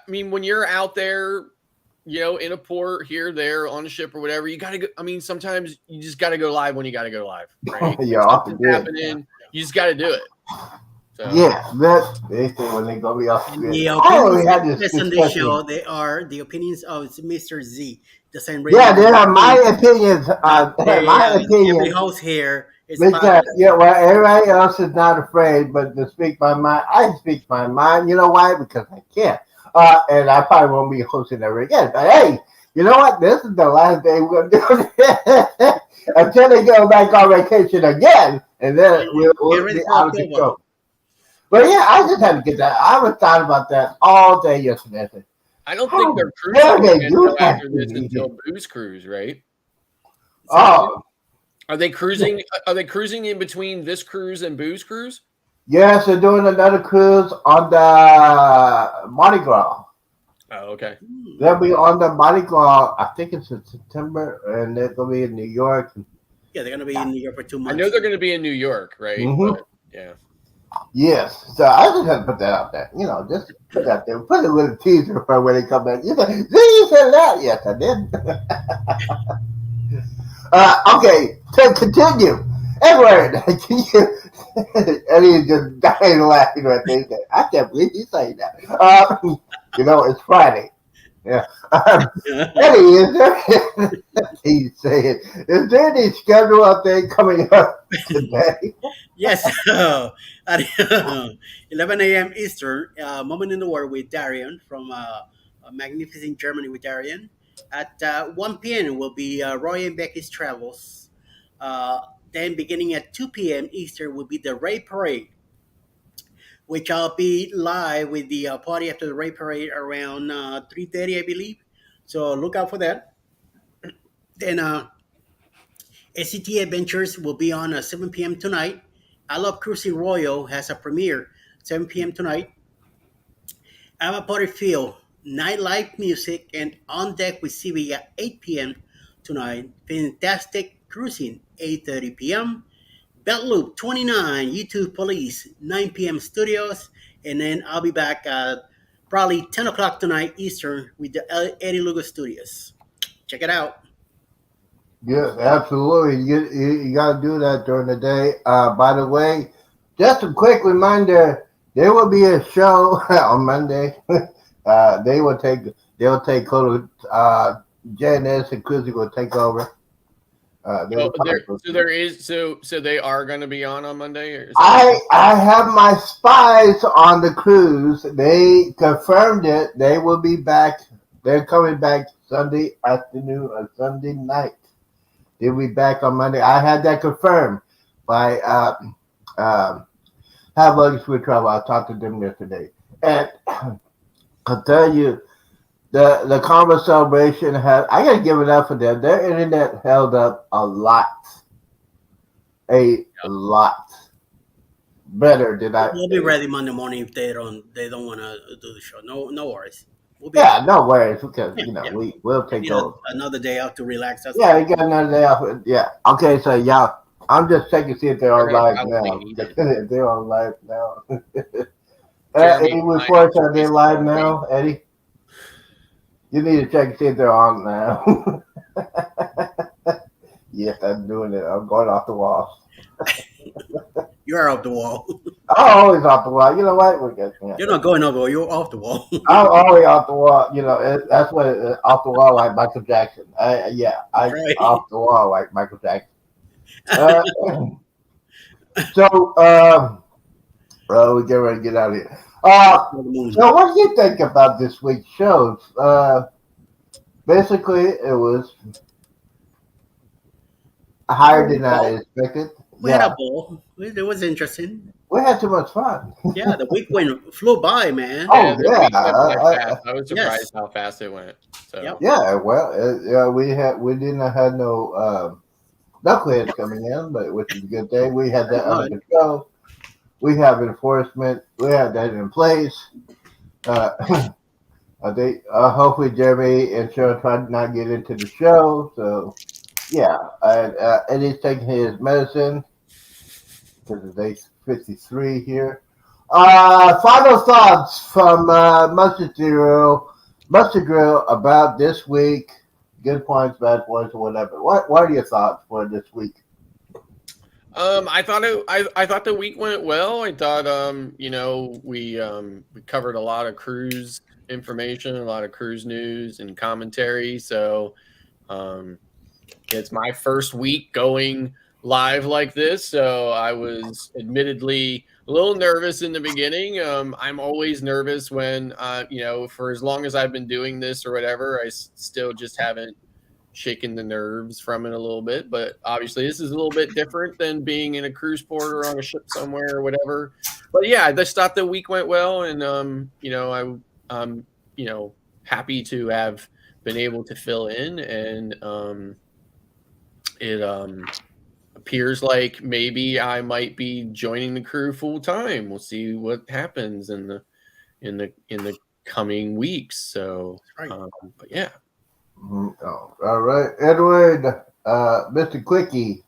when you're out there, in a port here, there, on a ship or whatever, you got to go. Sometimes you just got to go live when you got to go live, right? Something's happening, you just got to do it. So. Yeah, that's basically when they go be off the grid. The opinions on this show, they are the opinions of Mr. Z. The same. Yeah, they are my opinions. Every host here. Everybody else is not afraid, but to speak my mind, I speak my mind. You know why? Because I can. And I probably won't be hosting ever again. But hey, you know what? This is the last day we're going to do it until they go back on vacation again, and then we'll be out of the show. But yeah, I just had to get that. I was thought about that all day yesterday. I don't think they're dare cruising they until do that after to this me? until Booze Cruise, right? Oh, Are they cruising? Are they cruising in between this cruise and Booze Cruise? yes, they're doing another cruise on the Mardi Gras. Oh, okay. They'll be on the Mardi Gras. I think it's in September, and they're gonna be in New York. Yeah, they're gonna be in New York for 2 I months. know they're going to be in New York, right? Mm-hmm. But, yeah. Yes, so I just had to put that out there. Just put that there. Put a little teaser for when they come back. You said, "See, you said that." Yes, I did. Okay, to continue. Edward, can you? Eddie just dying laughing right there. He said, I can't believe he's saying that. It's Friday. Yeah. Eddie, is there? He's saying, is there any schedule update coming up today? Yes, at 11 a.m. Eastern, Moment in the War with Darian from Magnificent Germany with Darian. At 1 p.m. will be Roy and Becky's Travels. Then beginning at 2 p.m. Eastern will be the Ray Parade, which I'll be live with the party after the Ray Parade around 3:30, I believe. So look out for that. Then SCT Adventures will be on 7 p.m. tonight. I Love Cruising Royal has a premiere 7 p.m. tonight. Party Field, nightlife music, and On Deck with CB at 8 p.m. tonight. Fantastic Cruising, 8:30 p.m. Belt Loop 29, YouTube Police, 9 p.m. Studios. And then I'll be back at probably 10 o'clock tonight Eastern with the Eddie Lugo Studios. Check it out. Yes, absolutely. You got to do that during the day. By the way, just a quick reminder: there will be a show on Monday. They'll take Coda, Janice and Chrissy will take over. So they are going to be on Monday. Or I have my spies on the cruise. They confirmed it. They will be back. They're coming back Sunday afternoon or Sunday night. They'll be back on Monday. I had that confirmed by Have Luggage with Travel. I talked to them yesterday, and I'll tell you, the Carnival Celebration had. I gotta give it up for them. Their internet held up a lot, better than I. We'll be ready Monday morning if they don't want to do the show. No worries. We'll be Yeah, no worries because yeah. we'll take over. Another day out to relax. That's Yeah, you got another day off. Yeah. Okay, so y'all, I'm just checking to see if they're on live now. If they're on live now. Any reports are they live now, Eddie? You need to check to see if they're on now. Yes, I'm doing it. I'm going off the wall. You're off the wall. I'm always off the wall. You know what? We're good. Yeah. You're not going over. You're off the wall. I'm always off the wall. That's what off the wall like Michael Jackson. Right. Off the wall like Michael Jackson. We get ready to get out of here. So what do you think about this week's shows? Basically, it was higher than I expected. We had a ball. It was interesting. We had too much fun. Yeah, the week flew by, man. Oh yeah, I was surprised how fast it went. So Yep. Yeah, well, we didn't have no knuckleheads coming in, but which is a good thing. We had that under control. We have enforcement. We have that in place. Hopefully Jeremy and Cheryl tried to not get into the show. So yeah, Eddie's taking his medicine because it's 8:53 here. Final thoughts from Mustard Grill about this week. Good points, bad points, or whatever. What are your thoughts for this week? I thought the week went well. I thought we covered a lot of cruise information, a lot of cruise news and commentary. So it's my first week going live like this, so I was admittedly a little nervous in the beginning. I'm always nervous when for as long as I've been doing this or whatever, I still just haven't shaken the nerves from it a little bit. But obviously this is a little bit different than being in a cruise port or on a ship somewhere or whatever. But yeah, I just thought the week went well, and I happy to have been able to fill in, and it appears like maybe I might be joining the crew full time. We'll see what happens in the coming weeks. So, Right. but yeah. Oh, all right, Edward, Mr. Quickie,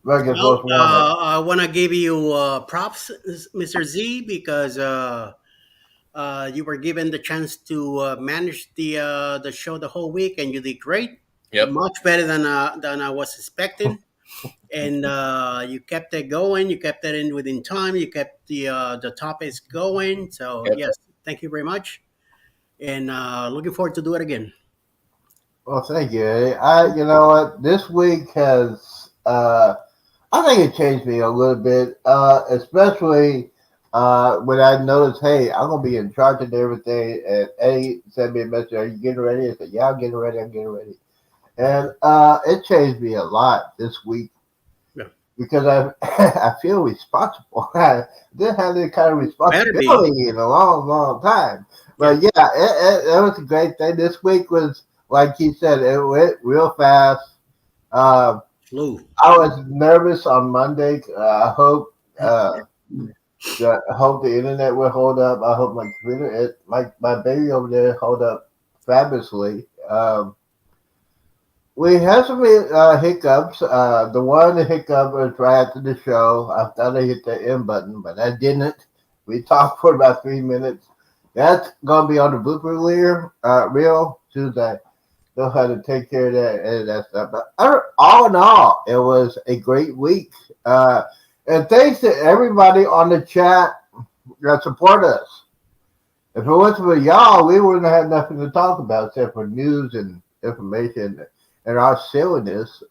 Vegas Well, most wanted. I want to give you props, Mr. Z, because you were given the chance to manage the show the whole week, and you did great, Yep. much better than I was expecting. And you kept it going. You kept it in within time. You kept the topics going. So Yep. yes, thank you very much, and looking forward to do it again. Well, thank you, Eddie. You know what, this week has, I think it changed me a little bit, especially when I noticed, hey, I'm gonna be in charge of everything, and Eddie sent me a message. Are you getting ready? I said, yeah, I'm getting ready. I'm getting ready, and it changed me a lot this week Yeah. because I I feel responsible. I didn't have any kind of Better be. responsibility in a long, long time. Yeah. But yeah, it was a great thing. This week was, like he said, it went real fast. Um, Flu. I was nervous on Monday. I hope the internet will hold up. I hope my computer, my baby over there, hold up fabulously. We had some hiccups. The one hiccup was right after the show. I thought I hit the end button, but I didn't. We talked for about 3 minutes. That's gonna be on the blooper reel Tuesday. Know how to take care of that and that stuff. But all in all, it was a great week. And thanks to everybody on the chat that support us. If it wasn't for y'all, we wouldn't have nothing to talk about except for news and information and our silliness.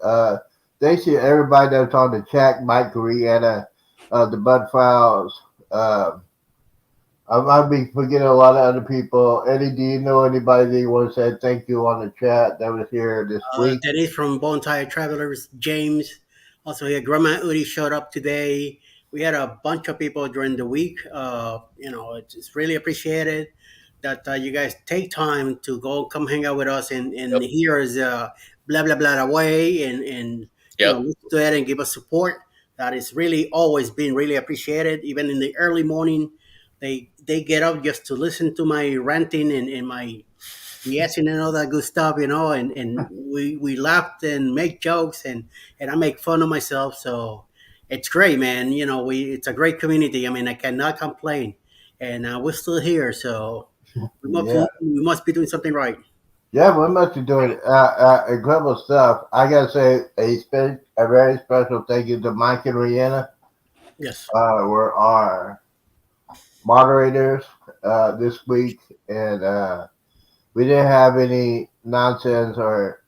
Thanks to everybody that's on the chat, Mike, Rihanna, the Bud Files. I might be forgetting a lot of other people. Eddie, do you know anybody that you want to say thank you on the chat that was here this week? Denise from Bone Tire Travelers, James. Also here, Grandma Udi showed up today. We had a bunch of people during the week. It's really appreciated that you guys take time to go come hang out with us and Yep. hear us blah blah blah away and Yep. listen to it and give us support. That is really always been really appreciated. Even in the early morning, they get up just to listen to my ranting and my yes and all that good stuff, and we laughed and make jokes and I make fun of myself. So it's great, man. It's a great community. I mean, I cannot complain, and we're still here. So Yeah. we must be doing something right. Yeah, we must be doing incredible stuff. I gotta say a very special thank you to Mike and Rihanna. Yes. Were our moderators this week, and we didn't have any nonsense or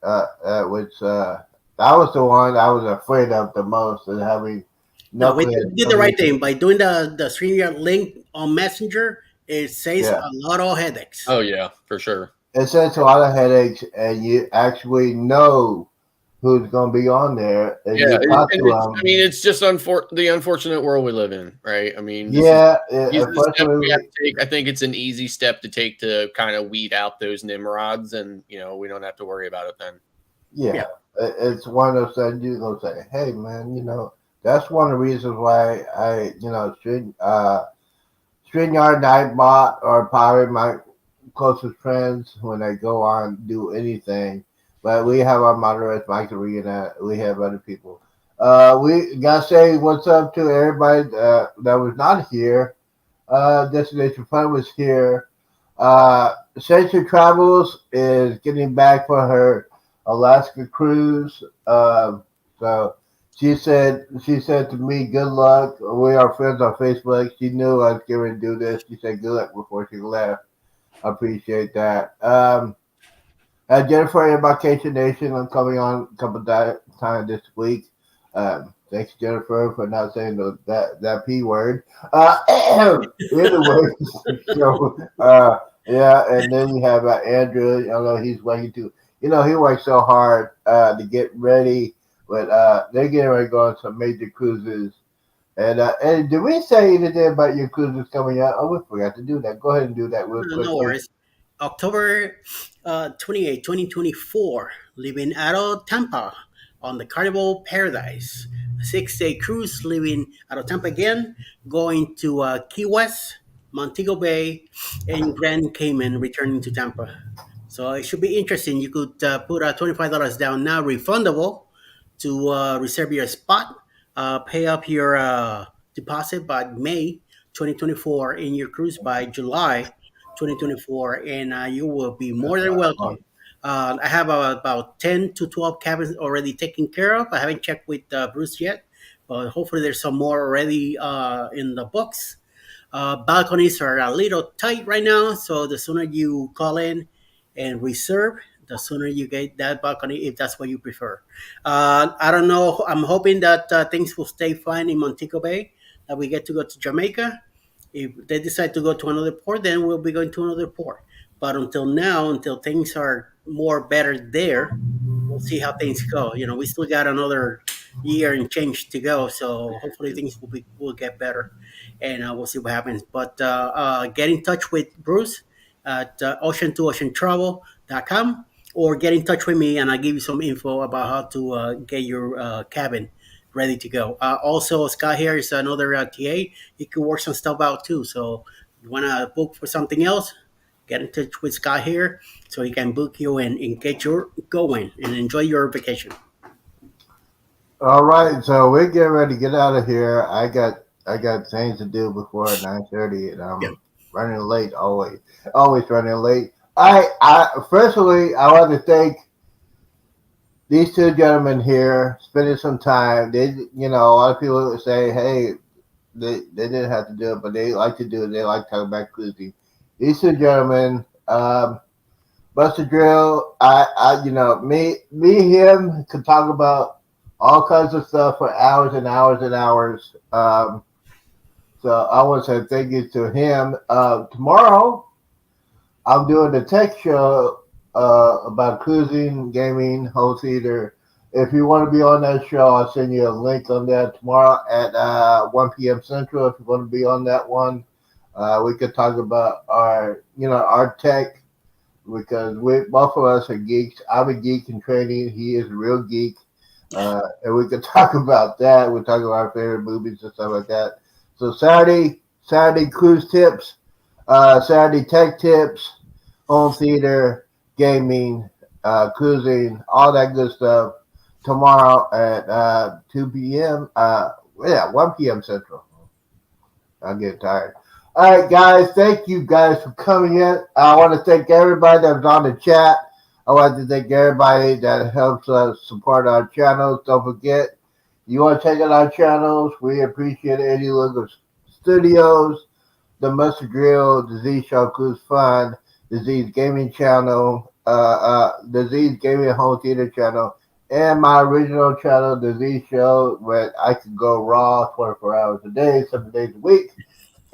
which that was the one I was afraid of the most, and having No, we knuckleheads did the coming right into. thing by doing the StreamYard link on Messenger. It saves Yeah, a lot of headaches. Oh yeah, for sure. it saves a lot of headaches, and you actually know who's going to be on there, and Yeah, you talk to I mean, them. it's just the unfortunate world we live in, right? I mean, Yeah, these are the steps we have unfortunately, to take. I think it's an easy step to take to kind of weed out those nimrods, and we don't have to worry about it then. yeah, it's one of those things you're going to say, hey, man, that's one of the reasons why StreamYard and I bought or powered my closest friends when they go on do anything. But we have our moderators, Mike and Rita, we have other people. We gotta say what's up to everybody that was not here. Destination Fun was here. Century Travels is getting back for her Alaska cruise. So she said to me, "Good luck." We are friends on Facebook. She knew I was going to do this. She said, "Good luck" before she left. I appreciate that. Jennifer in Vacation Nation, I'm coming on a couple times this week. Thanks, Jennifer, for not saying that P word. Anyway, so, yeah, and then we have Andrew. I know he's working too. He works so hard to get ready, but they're getting ready to go on some major cruises. And did we say anything about your cruises coming out? Oh, we forgot to do that. Go ahead and do that real No quickly. worries. October 28, 2024, leaving out of Tampa on the Carnival Paradise. A 6-day cruise leaving out of Tampa again, going to Key West, Montego Bay, and Grand Cayman, returning to Tampa. So it should be interesting. You could put $25 down now, refundable, to reserve your spot. Pay up your deposit by May 2024 in your cruise by July 2024, and you will be more That's than right. welcome. I have about 10 to 12 cabins already taken care of. I haven't checked with Bruce yet, but hopefully there's some more already in the books. Balconies are a little tight right now, so the sooner you call in and reserve, the sooner you get that balcony if that's what you prefer. I don't know. I'm hoping that things will stay fine in Montego Bay, that we get to go to Jamaica. If they decide to go to another port, then we'll be going to another port. But until now, until things are more better there, we'll see how things go. You know, we still got another year and change to go, so hopefully things will get better, and we'll see what happens. But get in touch with Bruce at ocean2oceantravel.com, or get in touch with me and I'll give you some info about how to get your cabin ready to go. Also, Scott here is another TA. He could work some stuff out too. So you want to book for something else, get in touch with Scott here so he can book you and get your going and enjoy your vacation. All right, so we're getting ready to get out of here. I got things to do before 9:30, and I'm Yeah. running late always running late. Firstly, I want to thank these two gentlemen here spending some time. A lot of people would say, hey, they didn't have to do it, but they like to do it. They like talking about cruising. These two gentlemen, Buster Drill, him could talk about all kinds of stuff for hours and hours and hours. So I want to say thank you to him. Tomorrow, I'm doing the tech show about cruising, gaming, home theater. If you want to be on that show, I'll send you a link on that tomorrow at 1 p.m. Central. If you want to be on that one, we could talk about our tech, because both of us are geeks. I'm a geek in training. He is a real geek. And we could talk about that. We'll talk about our favorite movies and stuff like that. So Saturday cruise tips, Saturday tech tips, home theater, gaming, cruising, all that good stuff. Tomorrow at 2 p.m. 1 p.m. Central. I'm getting tired. All right, guys. Thank you guys for coming in. I want to thank everybody that was on the chat. I want to thank everybody that helps us support our channels. Don't forget, you want to check out our channels. We appreciate any local studios, the Mustard Grill, the Z Show Cruise Fun, the Z's Gaming channel, the Z's Gaming Home Theater channel, and my original channel, the Z Show, where I can go raw 24 hours a day, 7 days a week.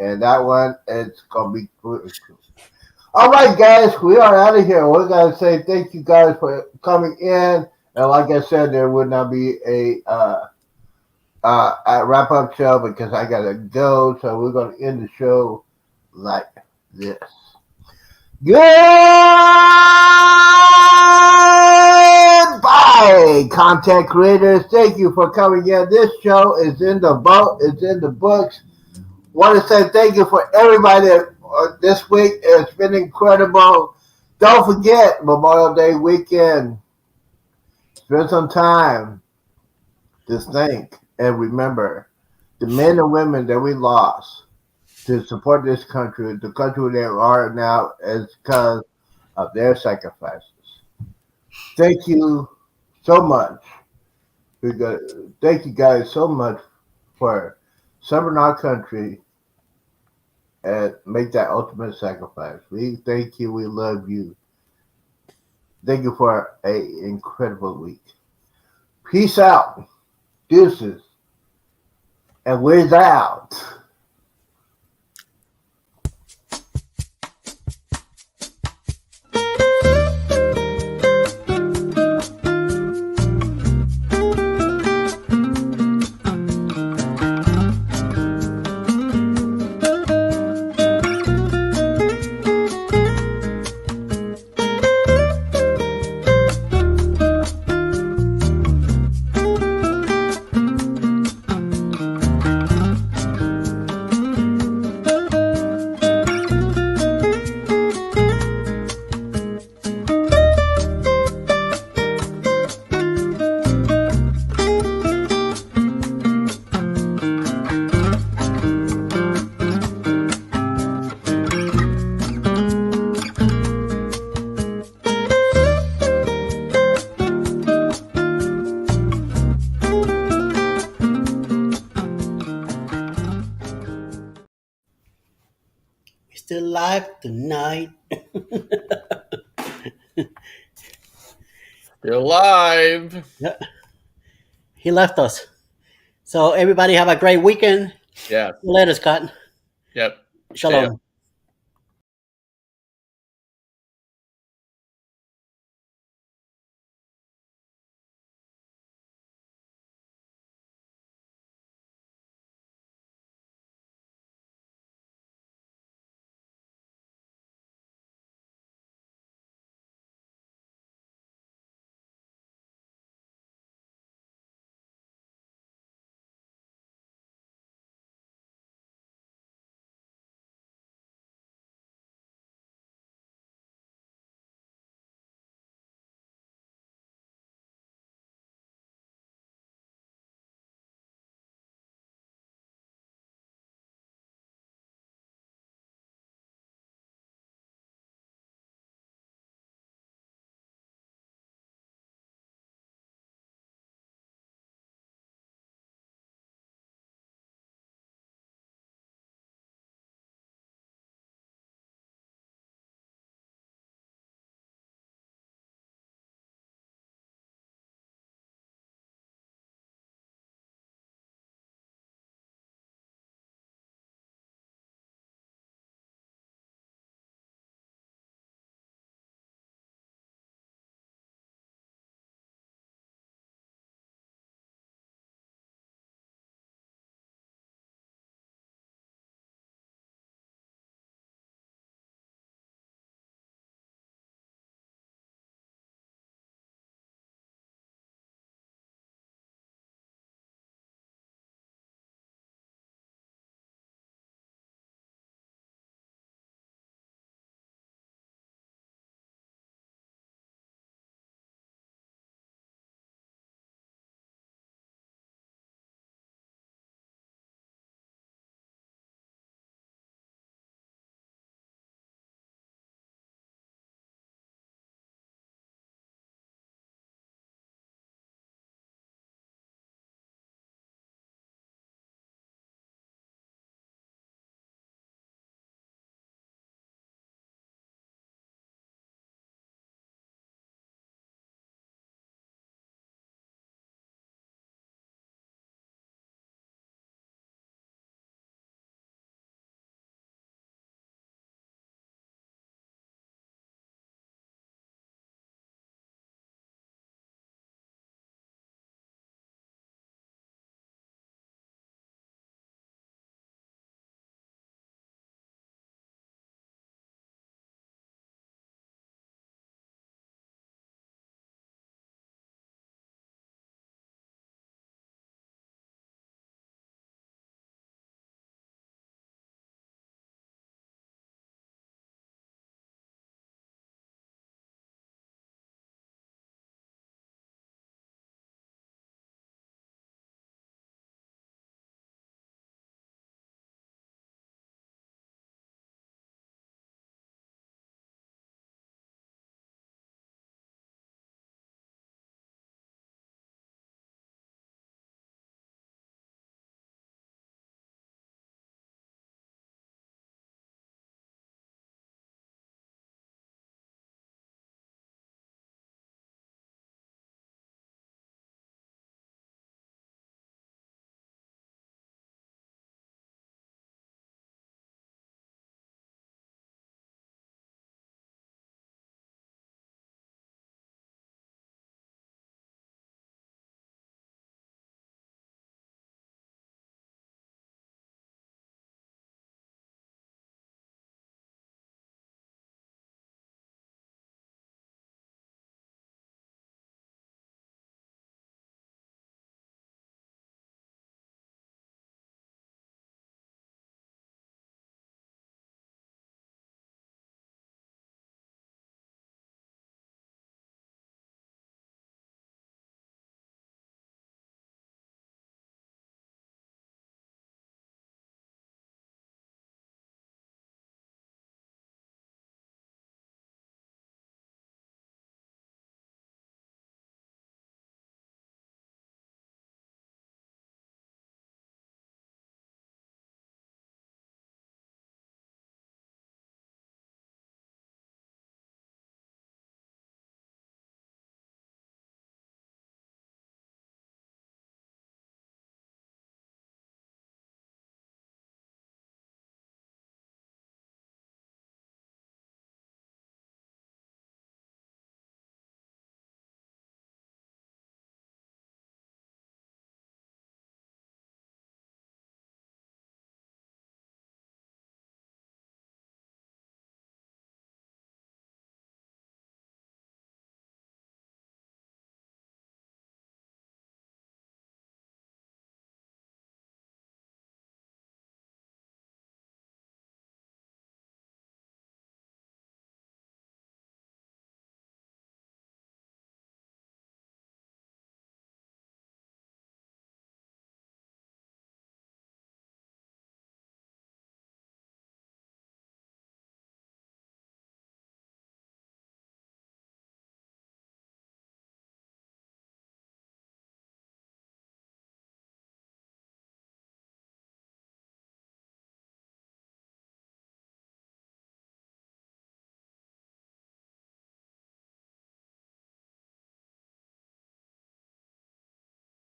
And that one, it's going to be all right, guys, we are out of here. We're going to say thank you guys for coming in. And like I said, there would not be a wrap-up show because I got to go. So we're going to end the show like this. Goodbye, content creators. Thank you for coming in. This show is in the boat. It's in the books. Want to say thank you for everybody that this week. It's been incredible. Don't forget Memorial Day weekend. Spend some time to think and remember the men and women that we lost to support this country, the country they are now, is because of their sacrifices. Thank you so much. Thank you guys so much for serving our country and make that ultimate sacrifice. We thank you. We love you. Thank you for an incredible week. Peace out. Deuces. And we're out. still alive tonight. Still alive. Yeah, he left us. So everybody have a great weekend. Yeah. See you later, Scott. Yep. Stay up. Shalom.